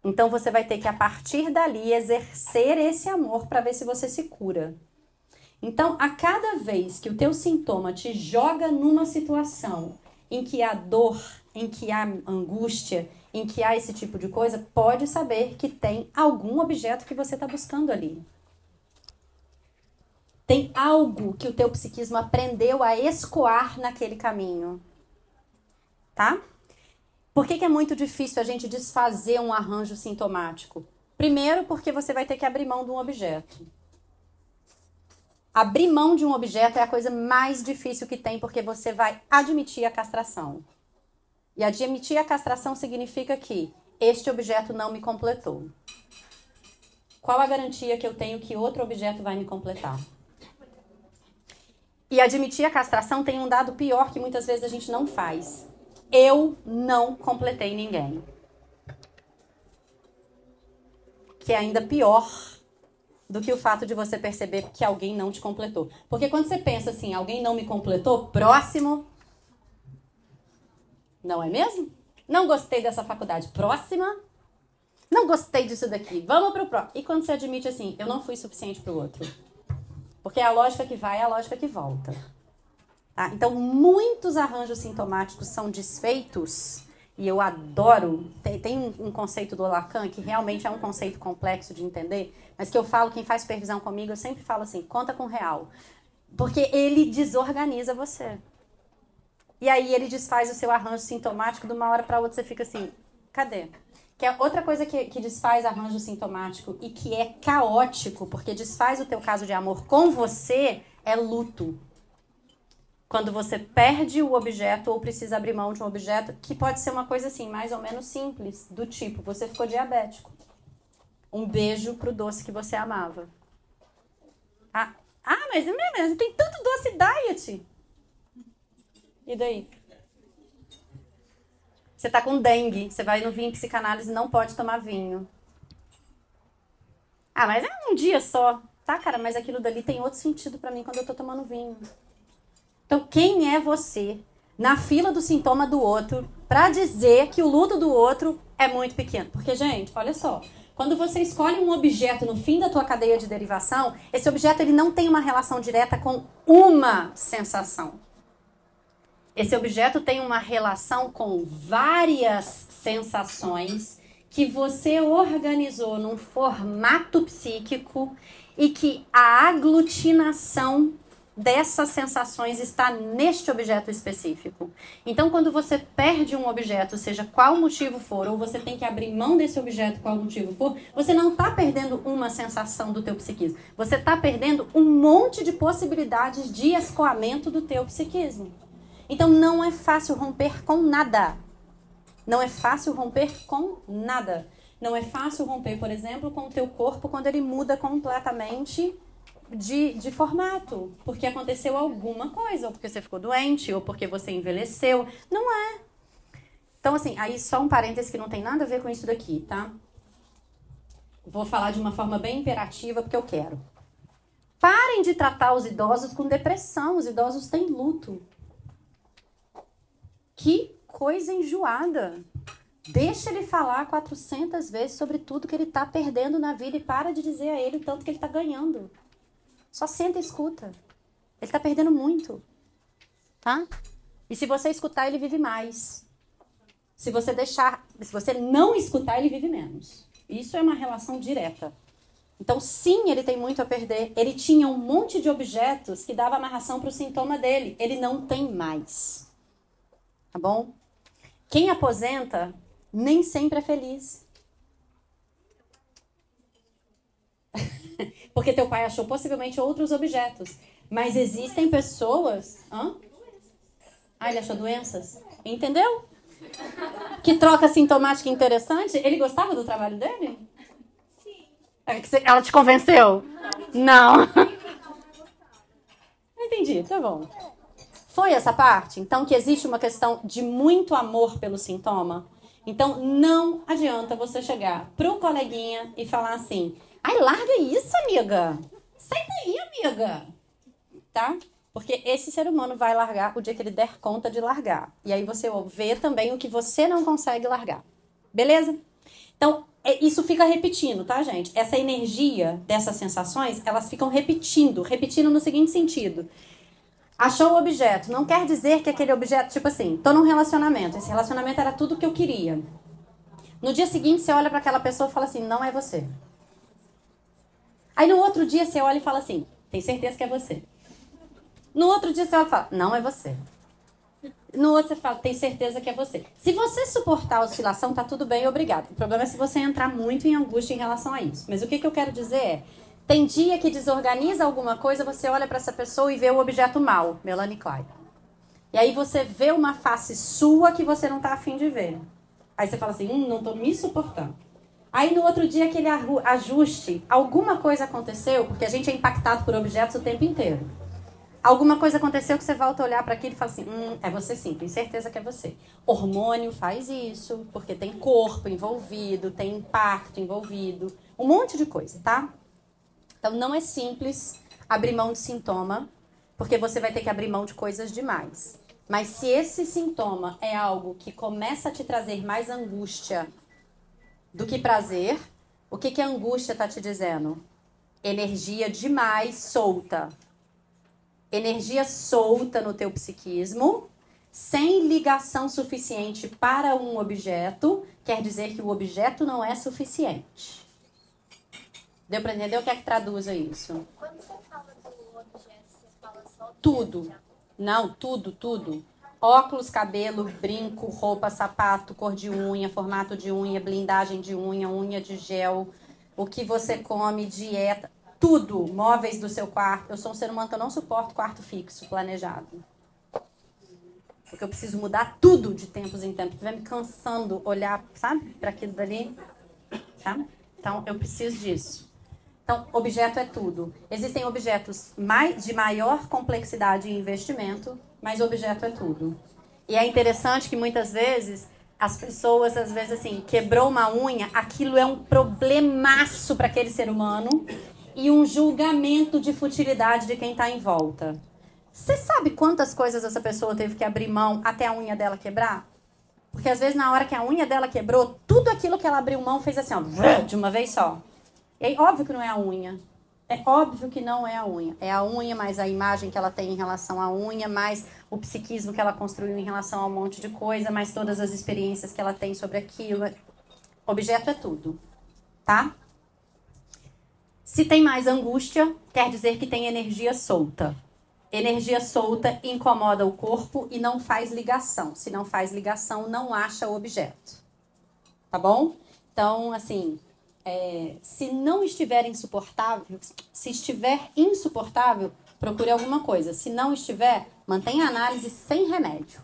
Então você vai ter que, a partir dali, exercer esse amor para ver se você se cura. Então, a cada vez que o teu sintoma te joga numa situação em que há dor, em que há angústia, em que há esse tipo de coisa, pode saber que tem algum objeto que você está buscando ali. Tem algo que o teu psiquismo aprendeu a escoar naquele caminho. Tá? Por que é muito difícil a gente desfazer um arranjo sintomático? Primeiro, porque você vai ter que abrir mão de um objeto. Abrir mão de um objeto é a coisa mais difícil que tem, porque você vai admitir a castração. E admitir a castração significa que este objeto não me completou. Qual a garantia que eu tenho que outro objeto vai me completar? E admitir a castração tem um dado pior que muitas vezes a gente não faz. Eu não completei ninguém. Que é ainda pior do que o fato de você perceber que alguém não te completou. Porque quando você pensa assim, alguém não me completou, próximo. Não é mesmo? Não gostei dessa faculdade. Próxima. Não gostei disso daqui. Vamos pro próximo. E quando você admite assim, eu não fui suficiente pro outro. Porque é a lógica que vai, é a lógica que volta. Tá? Então, muitos arranjos sintomáticos são desfeitos, e eu adoro, tem um conceito do Lacan que realmente é um conceito complexo de entender, mas que eu falo, quem faz supervisão comigo, eu sempre falo assim, conta com real. Porque ele desorganiza você. E aí ele desfaz o seu arranjo sintomático, de uma hora para outra você fica assim, cadê? Que é outra coisa que desfaz arranjo sintomático e que é caótico, porque desfaz o teu caso de amor com você, é luto. Quando você perde o objeto ou precisa abrir mão de um objeto, que pode ser uma coisa assim, mais ou menos simples, do tipo, você ficou diabético. Um beijo pro doce que você amava. Mas tem tanto doce diet. E daí? Você tá com dengue, você vai no vinho psicanálise e não pode tomar vinho. Ah, mas é um dia só. Tá, cara, mas aquilo dali tem outro sentido pra mim quando eu tô tomando vinho. Então, quem é você na fila do sintoma do outro pra dizer que o luto do outro é muito pequeno? Porque, gente, olha só. Quando você escolhe um objeto no fim da tua cadeia de derivação, esse objeto ele não tem uma relação direta com uma sensação. Esse objeto tem uma relação com várias sensações que você organizou num formato psíquico e que a aglutinação dessas sensações está neste objeto específico. Então, quando você perde um objeto, seja qual motivo for, ou você tem que abrir mão desse objeto, qual motivo for, você não está perdendo uma sensação do teu psiquismo. Você está perdendo um monte de possibilidades de escoamento do teu psiquismo. Então, não é fácil romper com nada. Não é fácil romper com nada. Não é fácil romper, por exemplo, com o teu corpo quando ele muda completamente de formato, porque aconteceu alguma coisa, ou porque você ficou doente, ou porque você envelheceu. Não é. Então, assim, aí só um parêntese que não tem nada a ver com isso daqui, tá? Vou falar de uma forma bem imperativa, porque eu quero. Parem de tratar os idosos com depressão. Os idosos têm luto. Que coisa enjoada. Deixa ele falar 400 vezes sobre tudo que ele tá perdendo na vida e para de dizer a ele o tanto que ele tá ganhando. Só senta e escuta. Ele tá perdendo muito. Tá? E se você escutar, ele vive mais. Se você não escutar, ele vive menos. Isso é uma relação direta. Então, sim, ele tem muito a perder. Ele tinha um monte de objetos que dava amarração para o sintoma dele. Ele não tem mais. Tá bom? Quem aposenta nem sempre é feliz. Porque teu pai achou possivelmente outros objetos. Mas existem pessoas... Hã? Ah, ele achou doenças? Entendeu? Que troca sintomática interessante. Ele gostava do trabalho dele? Sim. Ela te convenceu? Não. Não entendi, tá bom. Foi essa parte? Então, que existe uma questão de muito amor pelo sintoma. Então, não adianta você chegar pro coleguinha e falar assim: ai, larga isso, amiga. Sai daí, amiga. Tá? Porque esse ser humano vai largar o dia que ele der conta de largar. E aí você vê também o que você não consegue largar. Beleza? Então, isso fica repetindo, tá, gente? Essa energia dessas sensações, elas ficam repetindo no seguinte sentido. Achou o objeto. Não quer dizer que aquele objeto, tipo assim, tô num relacionamento. Esse relacionamento era tudo que eu queria. No dia seguinte, você olha para aquela pessoa e fala assim, não é você. Aí no outro dia, você olha e fala assim, tem certeza que é você. No outro dia, você olha e fala, não é você. No outro, você fala, tem certeza que é você. Se você suportar a oscilação, tá tudo bem, obrigado. O problema é se você entrar muito em angústia em relação a isso. Mas o que eu quero dizer é, tem dia que desorganiza alguma coisa, você olha para essa pessoa e vê o objeto mal, Melanie Klein. E aí você vê uma face sua que você não tá afim de ver. Aí você fala assim, não tô me suportando. Aí no outro dia aquele ajuste, alguma coisa aconteceu, porque a gente é impactado por objetos o tempo inteiro. Alguma coisa aconteceu que você volta a olhar para aquilo e fala assim, é você sim, tem certeza que é você. Hormônio faz isso, porque tem corpo envolvido, tem impacto envolvido, um monte de coisa, tá? Então não é simples abrir mão de sintoma, porque você vai ter que abrir mão de coisas demais. Mas se esse sintoma é algo que começa a te trazer mais angústia do que prazer, o que a angústia está te dizendo? Energia demais solta. Energia solta no teu psiquismo, sem ligação suficiente para um objeto, quer dizer que o objeto não é suficiente. Deu para entender o que é que traduz isso? Quando você fala do objeto, você fala só do Tudo. objeto? Não, tudo. Óculos, cabelo, brinco, roupa, sapato, cor de unha, formato de unha, blindagem de unha, unha de gel, o que você come, dieta, tudo, móveis do seu quarto. Eu sou um ser humano que eu não suporto quarto fixo, planejado. Porque eu preciso mudar tudo de tempos em tempos. Vai me cansando olhar, sabe, para aquilo dali. Tá? Então, eu preciso disso. Então, objeto é tudo. Existem objetos de maior complexidade e investimento, mas objeto é tudo. E é interessante que muitas vezes As pessoas, às vezes, assim, quebrou uma unha, aquilo é um problemaço para aquele ser humano e um julgamento de futilidade de quem está em volta. Você sabe quantas coisas essa pessoa teve que abrir mão até a unha dela quebrar? Porque, às vezes, na hora que a unha dela quebrou, tudo aquilo que ela abriu mão fez assim, ó, de uma vez só. E aí, óbvio que não é a unha. É óbvio que não é a unha. É a unha, mais a imagem que ela tem em relação à unha, mais o psiquismo que ela construiu em relação a um monte de coisa, mais todas as experiências que ela tem sobre aquilo. Objeto é tudo, tá? Se tem mais angústia, quer dizer que tem energia solta. Energia solta incomoda o corpo e não faz ligação. Se não faz ligação, não acha o objeto. Tá bom? Então, assim... se não estiver insuportável, se estiver insuportável, procure alguma coisa. Se não estiver, mantenha a análise sem remédio.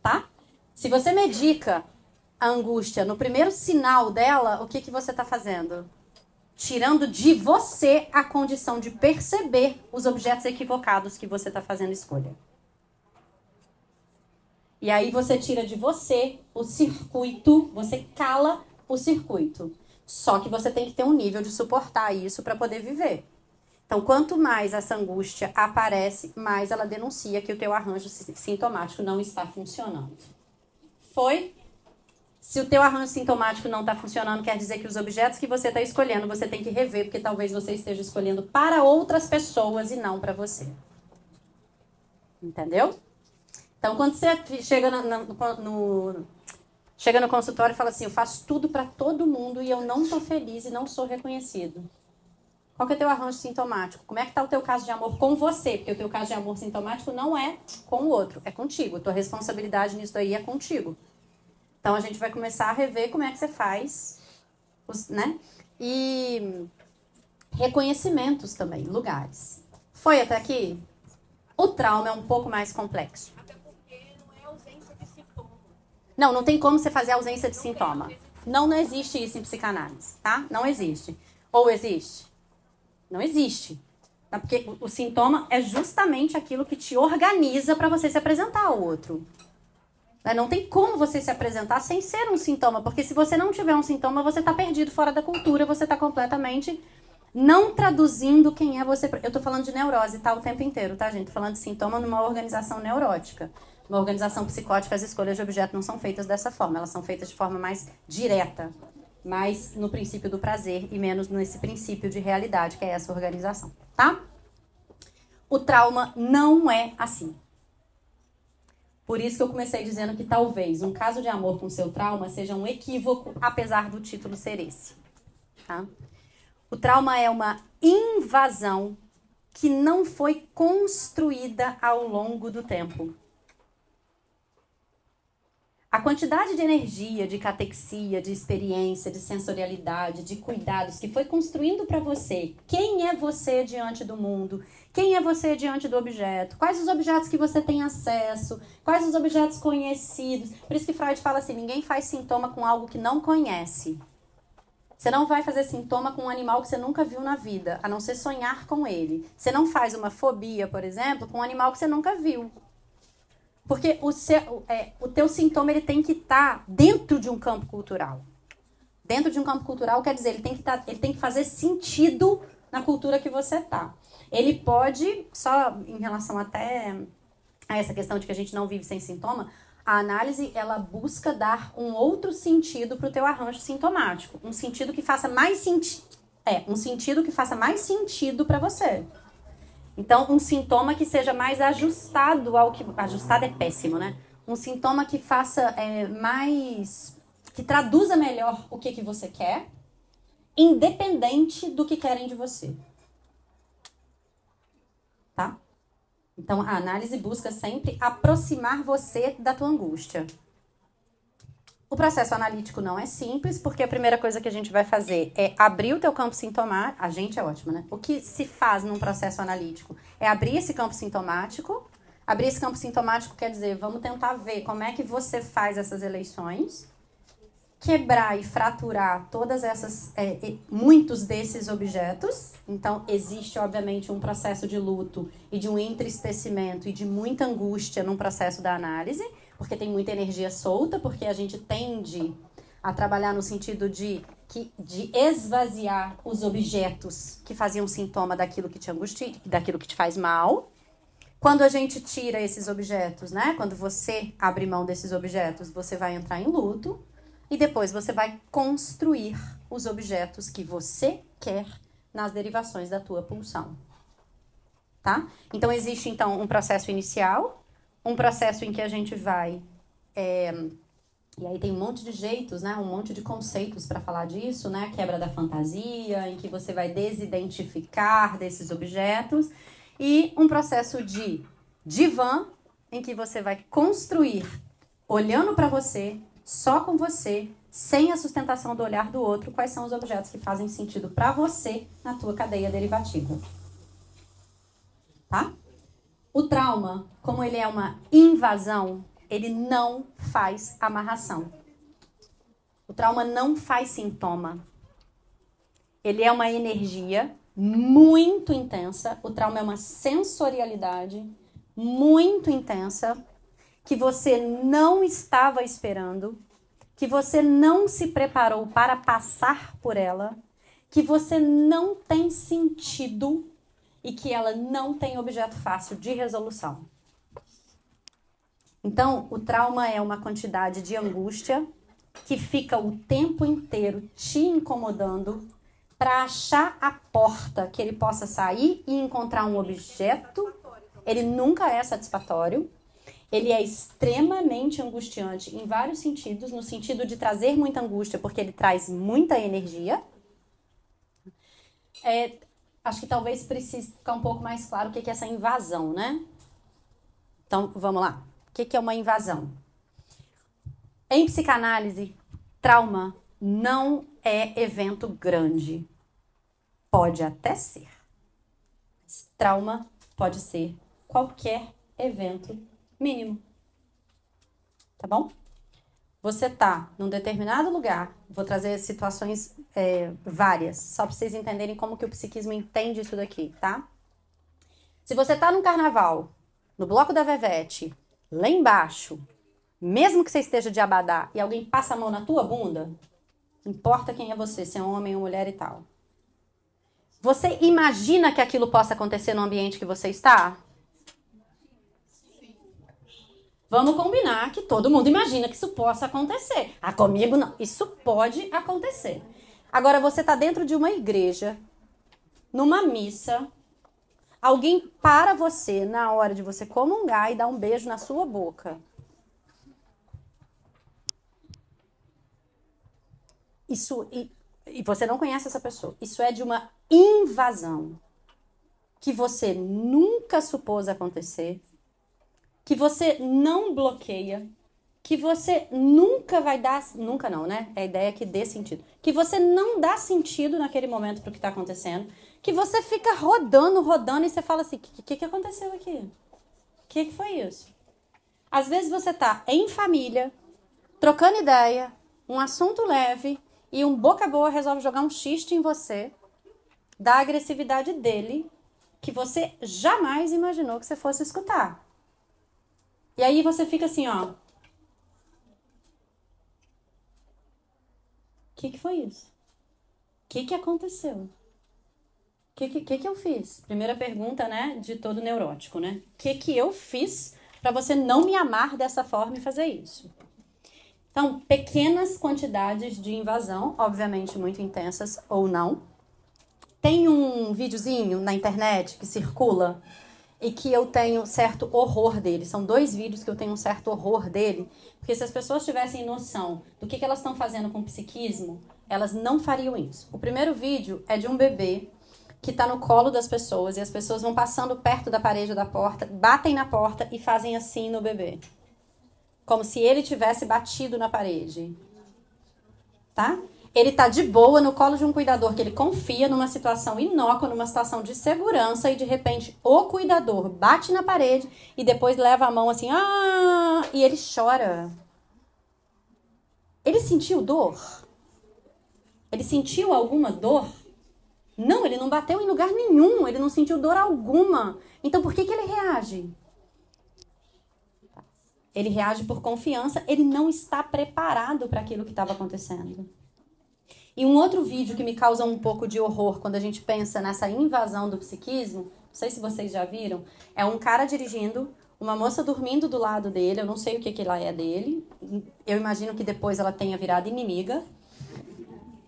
Tá? Se você medica a angústia no primeiro sinal dela, o que, que você está fazendo? Tirando de você a condição de perceber os objetos equivocados que você está fazendo escolha. E aí você tira de você o circuito, você cala o circuito. Só que você tem que ter um nível de suportar isso para poder viver. Então, quanto mais essa angústia aparece, mais ela denuncia que o teu arranjo sintomático não está funcionando. Foi? Se o teu arranjo sintomático não está funcionando, quer dizer que os objetos que você está escolhendo, você tem que rever, porque talvez você esteja escolhendo para outras pessoas e não para você. Entendeu? Então, quando você chega no consultório e fala assim, eu faço tudo para todo mundo e eu não estou feliz e não sou reconhecido. Qual que é o teu arranjo sintomático? Como é que está o teu caso de amor com você? Porque o teu caso de amor sintomático não é com o outro, é contigo. A tua responsabilidade nisso aí é contigo. Então, a gente vai começar a rever como é que você faz, né? E reconhecimentos também, lugares. Foi até aqui? O trauma é um pouco mais complexo. Não, não tem como você fazer ausência de sintoma. Não existe isso em psicanálise, tá? Não existe. Ou existe? Não existe. Tá? Porque o sintoma é justamente aquilo que te organiza para você se apresentar ao outro. Não tem como você se apresentar sem ser um sintoma, porque se você não tiver um sintoma, você está perdido fora da cultura, você está completamente não traduzindo quem é você. Eu estou falando de neurose, tá? O tempo inteiro, tá, gente? Tô falando de sintoma numa organização neurótica. Uma organização psicótica, as escolhas de objeto não são feitas dessa forma. Elas são feitas de forma mais direta, mais no princípio do prazer e menos nesse princípio de realidade, que é essa organização, tá? O trauma não é assim. Por isso que eu comecei dizendo que talvez um caso de amor com seu trauma seja um equívoco, apesar do título ser esse, tá? O trauma é uma invasão que não foi construída ao longo do tempo. A quantidade de energia, de catexia, de experiência, de sensorialidade, de cuidados que foi construindo para você. Quem é você diante do mundo? Quem é você diante do objeto? Quais os objetos que você tem acesso? Quais os objetos conhecidos? Por isso que Freud fala assim, ninguém faz sintoma com algo que não conhece. Você não vai fazer sintoma com um animal que você nunca viu na vida, a não ser sonhar com ele. Você não faz uma fobia, por exemplo, com um animal que você nunca viu. Porque o teu sintoma ele tem que estar dentro de um campo cultural. Dentro de um campo cultural quer dizer, ele tem que fazer sentido na cultura que você está. Ele pode, só em relação até a essa questão de que a gente não vive sem sintoma, a análise ela busca dar um outro sentido para o teu arranjo sintomático. Um sentido que faça mais sentido. Um sentido que faça mais sentido para você. Então, um sintoma que seja mais ajustado ao que... Ajustado é péssimo, né? Um sintoma que faça mais... Que traduza melhor o que você quer, independente do que querem de você. Tá? Então, a análise busca sempre aproximar você da tua angústia. O processo analítico não é simples, porque a primeira coisa que a gente vai fazer é abrir o teu campo sintomático. A gente é ótimo, né? O que se faz num processo analítico é abrir esse campo sintomático. Abrir esse campo sintomático quer dizer, vamos tentar ver como é que você faz essas eleições. quebrar e fraturar todas essas, muitos desses objetos. Então, existe, obviamente, um processo de luto e de um entristecimento e de muita angústia num processo da análise, porque tem muita energia solta, porque a gente tende a trabalhar no sentido de esvaziar os objetos que faziam sintoma daquilo que te angustia, daquilo que te faz mal. Quando a gente tira esses objetos, né? Quando você abre mão desses objetos, você vai entrar em luto. E depois você vai construir os objetos que você quer nas derivações da tua pulsão. Tá? Então, existe, então, um processo inicial, um processo em que a gente vai... E aí tem um monte de jeitos, né? Um monte de conceitos para falar disso, né? Quebra da fantasia, em que você vai desidentificar desses objetos. E um processo de divã, em que você vai construir, olhando para você, só com você, sem a sustentação do olhar do outro, quais são os objetos que fazem sentido para você na tua cadeia derivativa. Tá? O trauma, como ele é uma invasão, ele não faz amarração. O trauma não faz sintoma. Ele é uma energia muito intensa. O trauma é uma sensorialidade muito intensa, que você não estava esperando, que você não se preparou para passar por ela, que você não tem sentido e que ela não tem objeto fácil de resolução. Então, o trauma é uma quantidade de angústia que fica o tempo inteiro te incomodando para achar a porta que ele possa sair e encontrar um objeto. Ele nunca é satisfatório. Ele é extremamente angustiante em vários sentidos, no sentido de trazer muita angústia, porque ele traz muita energia. Acho que talvez precise ficar um pouco mais claro o que é essa invasão, né? Então, vamos lá. O que é uma invasão? Em psicanálise, trauma não é evento grande. Pode até ser. Mas trauma pode ser qualquer evento mínimo. Tá bom? Você tá num determinado lugar, vou trazer situações várias, só para vocês entenderem como que o psiquismo entende isso daqui, tá? Se você tá num carnaval, no bloco da Vevete, lá embaixo, mesmo que você esteja de abadá e alguém passa a mão na tua bunda, não importa quem é você, se é um homem ou mulher e tal. Você imagina que aquilo possa acontecer no ambiente que você está? Vamos combinar que todo mundo imagina que isso possa acontecer. Ah, comigo não. Isso pode acontecer. Agora, você está dentro de uma igreja, numa missa, alguém para você na hora de você comungar e dar um beijo na sua boca. Isso, e você não conhece essa pessoa. Isso é de uma invasão que você nunca supôs acontecer, que você não bloqueia, que você nunca vai dar... Nunca não, né? É a ideia que dê sentido. Que você não dá sentido naquele momento para o que está acontecendo, que você fica rodando e você fala assim, o que aconteceu aqui? O que foi isso? Às vezes você tá em família, trocando ideia, um assunto leve, e um boca boa resolve jogar um xiste em você, da agressividade dele, que você jamais imaginou que você fosse escutar. E aí você fica assim, ó. O que foi isso? O que aconteceu? O que eu fiz? Primeira pergunta, né, de todo neurótico, né? O que eu fiz para você não me amar dessa forma e fazer isso? Então, pequenas quantidades de invasão, obviamente muito intensas ou não. Tem um videozinho na internet que circula e que eu tenho certo horror dele. São 2 vídeos que eu tenho um certo horror dele, porque se as pessoas tivessem noção do que elas estão fazendo com o psiquismo, elas não fariam isso. O primeiro vídeo é de um bebê que está no colo das pessoas e as pessoas vão passando perto da parede da porta, batem na porta e fazem assim no bebê. Como se ele tivesse batido na parede. Tá? Ele tá de boa no colo de um cuidador que ele confia numa situação inócua, numa situação de segurança, e de repente o cuidador bate na parede e depois leva a mão assim, e ele chora. Ele sentiu dor? Ele sentiu alguma dor? Não, ele não bateu em lugar nenhum, ele não sentiu dor alguma. Então, por que ele reage? Ele reage por confiança, ele não está preparado para aquilo que estava acontecendo. E um outro vídeo que me causa um pouco de horror quando a gente pensa nessa invasão do psiquismo, não sei se vocês já viram, é um cara dirigindo, uma moça dormindo do lado dele, eu não sei o que ela é dele, eu imagino que depois ela tenha virado inimiga,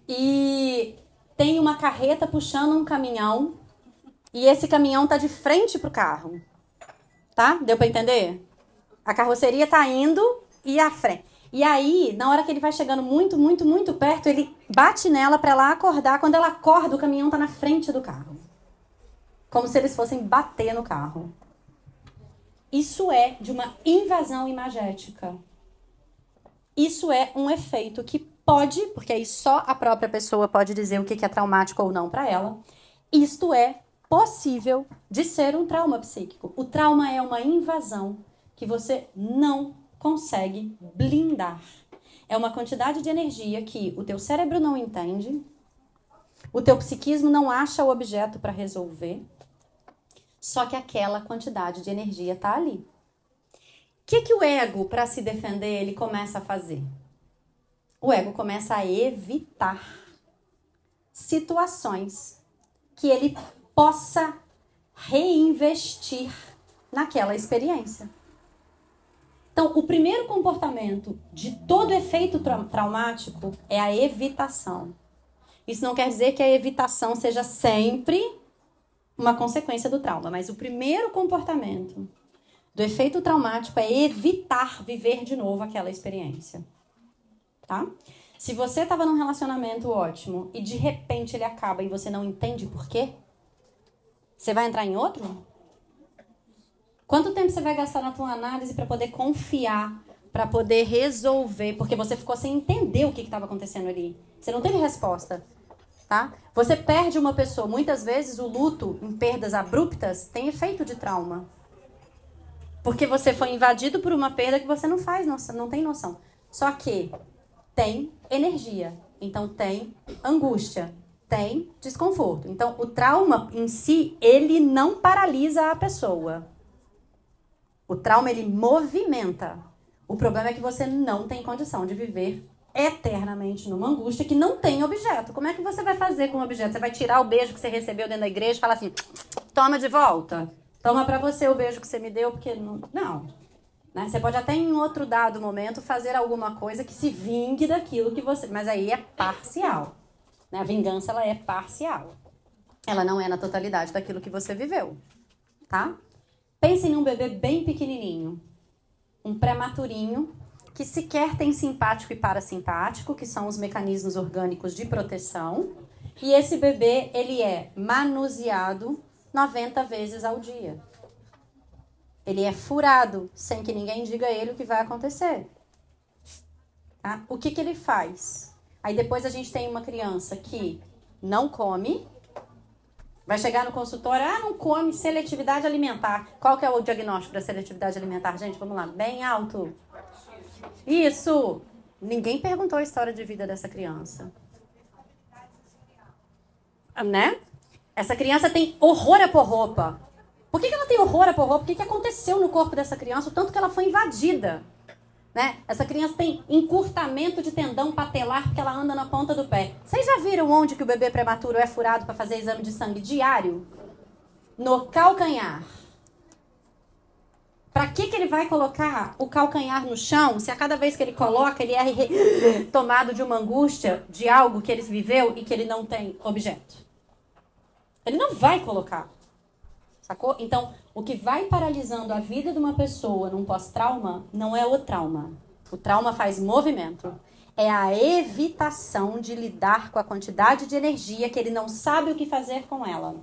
e tem uma carreta puxando um caminhão, e esse caminhão tá de frente pro carro, tá? Deu para entender? A carroceria tá indo e a frente. E aí, na hora que ele vai chegando muito, muito, muito perto, ele bate nela para ela acordar. Quando ela acorda, o caminhão tá na frente do carro. Como se eles fossem bater no carro. Isso é de uma invasão imagética. Isso é um efeito que pode, porque aí só a própria pessoa pode dizer o que é traumático ou não para ela. Isto é possível de ser um trauma psíquico. O trauma é uma invasão que você não consegue blindar. É uma quantidade de energia que o teu cérebro não entende, o teu psiquismo não acha o objeto para resolver, só que aquela quantidade de energia está ali. O que o ego, para se defender, ele começa a fazer? O ego começa a evitar situações que ele possa reinvestir naquela experiência. Então, o primeiro comportamento de todo efeito traumático é a evitação. Isso não quer dizer que a evitação seja sempre uma consequência do trauma, mas o primeiro comportamento do efeito traumático é evitar viver de novo aquela experiência. Tá? Se você estava num relacionamento ótimo e de repente ele acaba e você não entende por quê, você vai entrar em outro? Quanto tempo você vai gastar na tua análise para poder confiar, para poder resolver? Porque você ficou sem entender o que estava acontecendo ali. Você não teve resposta, tá? Você perde uma pessoa. Muitas vezes o luto em perdas abruptas tem efeito de trauma. Porque você foi invadido por uma perda que você não tem noção. Só que tem energia. Então tem angústia. Tem desconforto. Então o trauma em si, ele não paralisa a pessoa. O trauma, ele movimenta. O problema é que você não tem condição de viver eternamente numa angústia que não tem objeto. Como é que você vai fazer com o objeto? Você vai tirar o beijo que você recebeu dentro da igreja e falar assim, toma de volta. Toma pra você o beijo que você me deu, porque não. Né? Você pode até em outro dado momento fazer alguma coisa que se vingue daquilo que você... Mas aí é parcial. Né? A vingança, ela é parcial. Ela não é na totalidade daquilo que você viveu. Tá? Pensem num bebê bem pequenininho, um prematurinho, que sequer tem simpático e parasimpático, que são os mecanismos orgânicos de proteção. E esse bebê, ele é manuseado 90 vezes ao dia. Ele é furado, sem que ninguém diga a ele o que vai acontecer. Tá? O que ele faz? Aí depois a gente tem uma criança que não come... Vai chegar no consultório, não come, seletividade alimentar. Qual que é o diagnóstico da seletividade alimentar? Gente, vamos lá, bem alto. Isso! Ninguém perguntou a história de vida dessa criança. Né? Essa criança tem horror a pôr roupa. Por que ela tem horror a pôr roupa? O que aconteceu no corpo dessa criança? O tanto que ela foi invadida. Né? Essa criança tem encurtamento de tendão patelar porque ela anda na ponta do pé. Vocês já viram onde que o bebê prematuro é furado para fazer exame de sangue diário? No calcanhar. Para que ele vai colocar o calcanhar no chão se a cada vez que ele coloca ele é tomado de uma angústia de algo que ele viveu e que ele não tem objeto? Ele não vai colocar. Sacou? Então, o que vai paralisando a vida de uma pessoa num pós-trauma não é o trauma. O trauma faz movimento. É a evitação de lidar com a quantidade de energia que ele não sabe o que fazer com ela.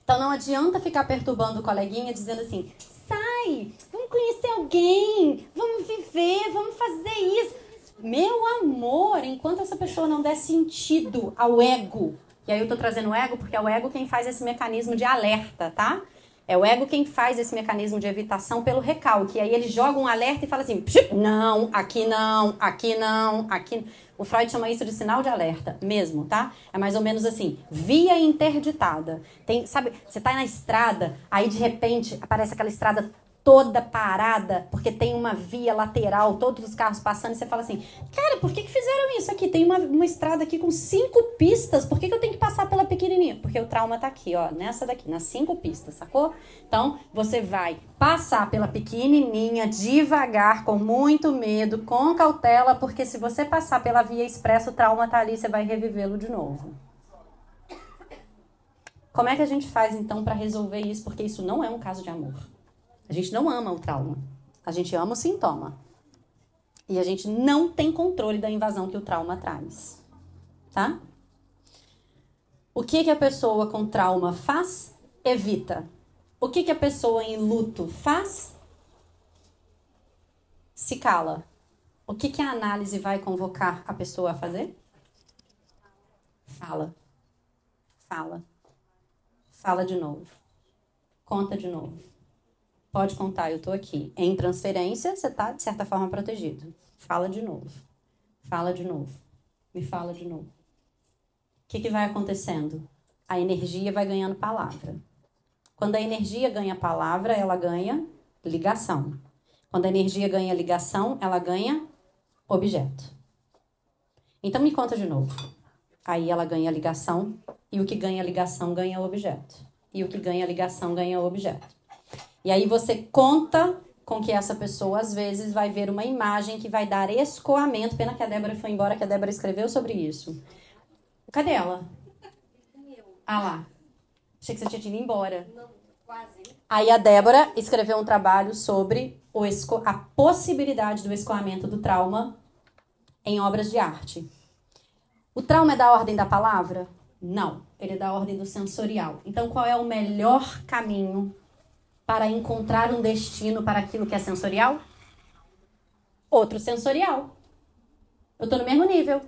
Então, não adianta ficar perturbando o coleguinha dizendo assim, sai, vamos conhecer alguém, vamos viver, vamos fazer isso. Meu amor, enquanto essa pessoa não der sentido ao ego... E aí eu tô trazendo o ego porque é o ego quem faz esse mecanismo de alerta, tá? É o ego quem faz esse mecanismo de evitação pelo recalque. E aí ele joga um alerta e fala assim, não, aqui não, aqui não, aqui... O Freud chama isso de sinal de alerta mesmo, tá? É mais ou menos assim, via interditada. Tem, sabe, você tá na estrada, aí de repente aparece aquela estrada toda parada, porque tem uma via lateral, todos os carros passando, e você fala assim, cara, por que fizeram isso aqui? Tem uma estrada aqui com 5 pistas, por que eu tenho que passar pela pequenininha? Porque o trauma tá aqui, ó, nessa daqui, nas 5 pistas, sacou? Então, você vai passar pela pequenininha, devagar, com muito medo, com cautela, porque se você passar pela via expressa, o trauma tá ali, você vai revivê-lo de novo. Como é que a gente faz, então, para resolver isso? Porque isso não é um caso de amor. A gente não ama o trauma. A gente ama o sintoma. E a gente não tem controle da invasão que o trauma traz. Tá? O que a pessoa com trauma faz? Evita. O que a pessoa em luto faz? Se cala. O que a análise vai convocar a pessoa a fazer? Fala. Fala. Fala de novo. Conta de novo. Pode contar, eu tô aqui. Em transferência, você tá, de certa forma, protegido. Fala de novo. Fala de novo. Me fala de novo. O que vai acontecendo? A energia vai ganhando palavra. Quando a energia ganha palavra, ela ganha ligação. Quando a energia ganha ligação, ela ganha objeto. Então, me conta de novo. Aí ela ganha ligação, e o que ganha ligação ganha objeto. E o que ganha ligação ganha objeto. E aí você conta com que essa pessoa, às vezes, vai ver uma imagem que vai dar escoamento. Pena que a Débora foi embora, que a Débora escreveu sobre isso. Cadê ela? Ah lá. Achei que você tinha ido embora. Não, quase. Aí a Débora escreveu um trabalho sobre a possibilidade do escoamento do trauma em obras de arte. O trauma é da ordem da palavra? Não. Ele é da ordem do sensorial. Então, qual é o melhor caminho para encontrar um destino para aquilo que é sensorial? Outro sensorial. Eu estou no mesmo nível.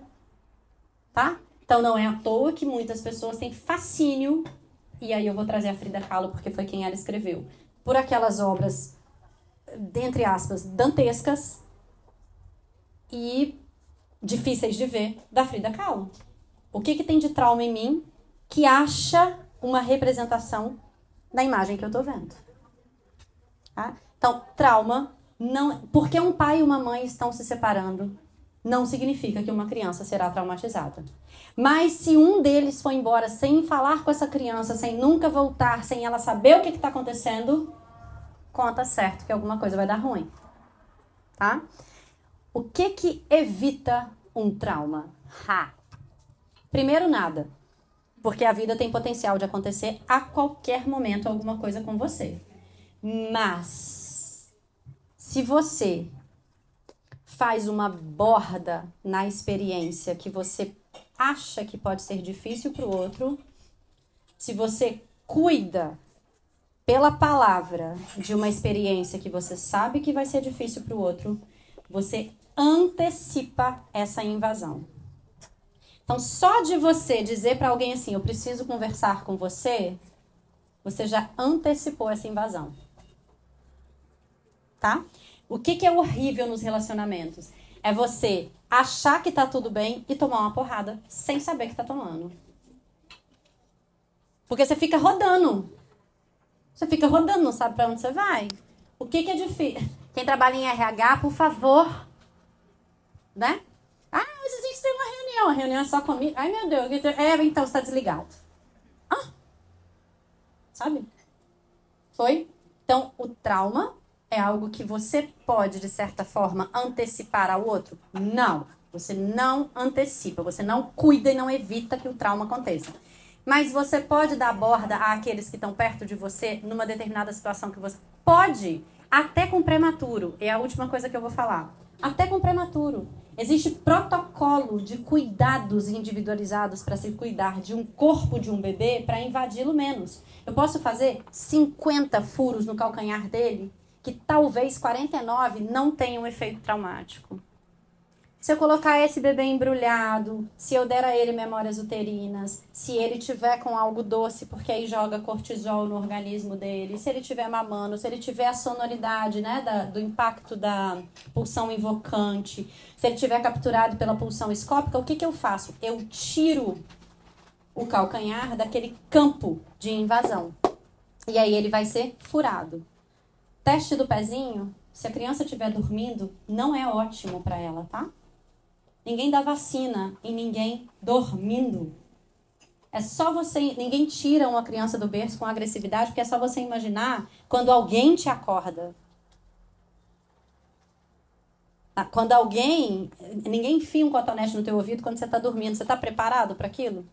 Tá? Então não é à toa que muitas pessoas têm fascínio, e aí eu vou trazer a Frida Kahlo porque foi quem ela escreveu, por aquelas obras, entre aspas, dantescas e difíceis de ver da Frida Kahlo. O que tem de trauma em mim que acha uma representação da imagem que eu estou vendo? Tá? Então, trauma, não, porque um pai e uma mãe estão se separando, não significa que uma criança será traumatizada. Mas se um deles for embora sem falar com essa criança, sem nunca voltar, sem ela saber o que está acontecendo, conta certo que alguma coisa vai dar ruim. Tá? O que evita um trauma? Primeiro, nada. Porque a vida tem potencial de acontecer a qualquer momento alguma coisa com você. Mas, se você faz uma borda na experiência que você acha que pode ser difícil para o outro, se você cuida pela palavra de uma experiência que você sabe que vai ser difícil para o outro, você antecipa essa invasão. Então, só de você dizer para alguém assim, eu preciso conversar com você, você já antecipou essa invasão. Tá? O que é horrível nos relacionamentos? É você achar que tá tudo bem e tomar uma porrada sem saber que tá tomando. Porque você fica rodando. Você fica rodando, não sabe pra onde você vai. O que é difícil? Quem trabalha em RH, por favor. Né? Ah, mas a gente tem uma reunião. A reunião é só comigo. Ai, meu Deus. Então você tá desligado. Sabe? Foi? Então, o trauma é algo que você pode, de certa forma, antecipar ao outro? Não. Você não antecipa. Você não cuida e não evita que o trauma aconteça. Mas você pode dar borda àqueles que estão perto de você numa determinada situação que você... Pode. Até com prematuro. É a última coisa que eu vou falar. Até com prematuro. Existe protocolo de cuidados individualizados para se cuidar de um corpo de um bebê para invadi-lo menos. Eu posso fazer 50 furos no calcanhar dele, que talvez 49 não tenham efeito traumático. Se eu colocar esse bebê embrulhado, se eu der a ele memórias uterinas, se ele tiver com algo doce, porque aí joga cortisol no organismo dele, se ele tiver mamando, se ele tiver a sonoridade, né, do impacto da pulsão invocante, se ele tiver capturado pela pulsão escópica, o que que eu faço? Eu tiro o calcanhar daquele campo de invasão. E aí ele vai ser furado. Teste do pezinho, se a criança estiver dormindo, não é ótimo para ela, tá? Ninguém dá vacina em ninguém dormindo. É só você... Ninguém tira uma criança do berço com agressividade, porque é só você imaginar quando alguém te acorda. Quando alguém... Ninguém enfia um cotonete no teu ouvido quando você está dormindo. Você está preparado para aquilo?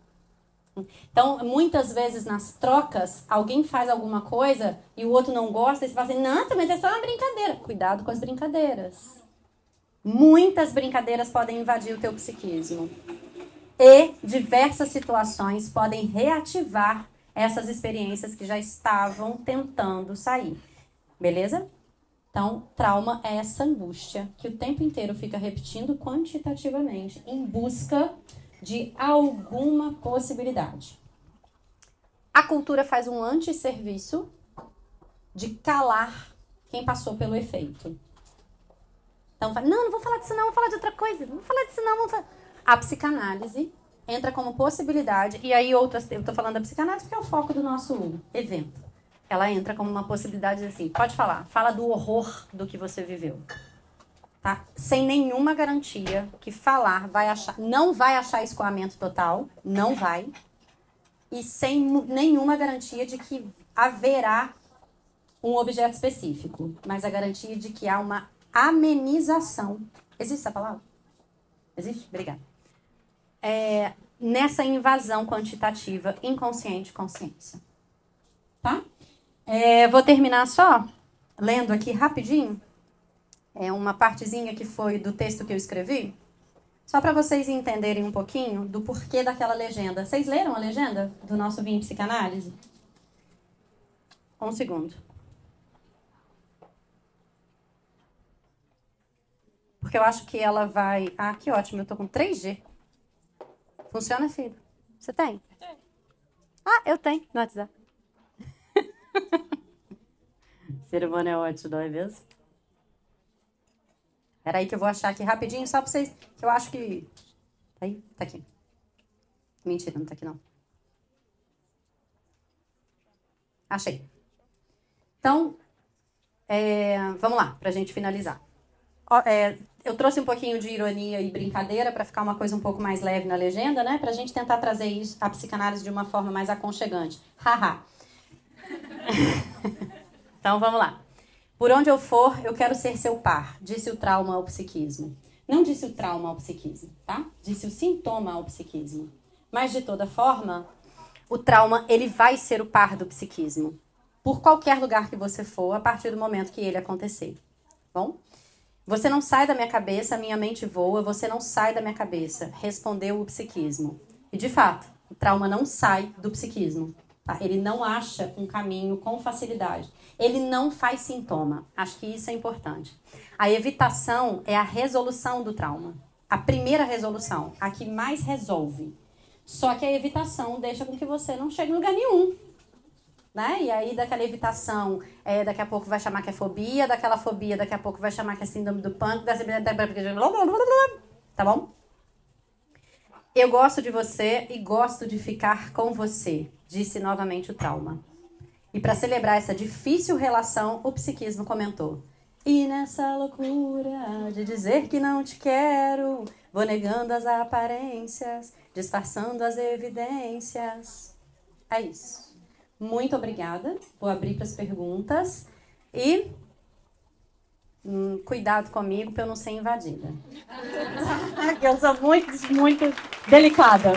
Então, muitas vezes nas trocas, alguém faz alguma coisa e o outro não gosta, e você fala assim, nossa, mas é só uma brincadeira. Cuidado com as brincadeiras. Muitas brincadeiras podem invadir o teu psiquismo. E diversas situações podem reativar essas experiências que já estavam tentando sair. Beleza? Então, trauma é essa angústia que o tempo inteiro fica repetindo quantitativamente em busca de alguma possibilidade. A cultura faz um antisserviço de calar quem passou pelo efeito. Então, não vou falar disso não, vou falar de outra coisa. Não vou falar disso não, A psicanálise entra como possibilidade, e aí outras... Eu estou falando da psicanálise porque é o foco do nosso evento. Ela entra como uma possibilidade assim, pode falar, fala do horror do que você viveu. Tá? Sem nenhuma garantia que falar não vai achar escoamento total, não vai. E sem nenhuma garantia de que haverá um objeto específico, mas a garantia de que há uma amenização. Existe essa palavra? Existe? Obrigada. Nessa invasão quantitativa, inconsciente, consciência. Tá? Vou terminar só lendo aqui rapidinho. Uma partezinha que foi do texto que eu escrevi. Só para vocês entenderem um pouquinho do porquê daquela legenda. Vocês leram a legenda do nosso Vim Psicanálise? Um segundo. Porque eu acho que ela vai... Ah, que ótimo, eu tô com 3G. Funciona, filho? Você tem? Tem. Ah, eu tenho no WhatsApp. Ser humano é ótimo, não é mesmo? Espera aí que eu vou achar aqui rapidinho, só pra vocês... Que eu acho que... Tá aí? Tá aqui. Mentira, não tá aqui não. Achei. Então, vamos lá, pra gente finalizar. Eu trouxe um pouquinho de ironia e brincadeira para ficar uma coisa um pouco mais leve na legenda, né? Pra gente tentar trazer isso, a psicanálise de uma forma mais aconchegante. Haha. Então, vamos lá. Por onde eu for, eu quero ser seu par, disse o trauma ao psiquismo. Não disse o trauma ao psiquismo, tá? Disse o sintoma ao psiquismo. Mas, de toda forma, o trauma, ele vai ser o par do psiquismo. Por qualquer lugar que você for, a partir do momento que ele acontecer. Bom? Você não sai da minha cabeça, minha mente voa, você não sai da minha cabeça, respondeu o psiquismo. E, de fato, o trauma não sai do psiquismo. Tá? Ele não acha um caminho com facilidade. Ele não faz sintoma. Acho que isso é importante. A evitação é a resolução do trauma. A primeira resolução, a que mais resolve. Só que a evitação deixa com que você não chegue em lugar nenhum. Né? E aí, daquela evitação, daqui a pouco vai chamar que é fobia, daquela fobia, daqui a pouco vai chamar que é síndrome do pânico, tá bom? Eu gosto de você e gosto de ficar com você, disse novamente o trauma. E para celebrar essa difícil relação, o psiquismo comentou: e nessa loucura de dizer que não te quero, vou negando as aparências, disfarçando as evidências. É isso. Muito obrigada. Vou abrir para as perguntas. E cuidado comigo para eu não ser invadida. Eu sou muito, muito delicada.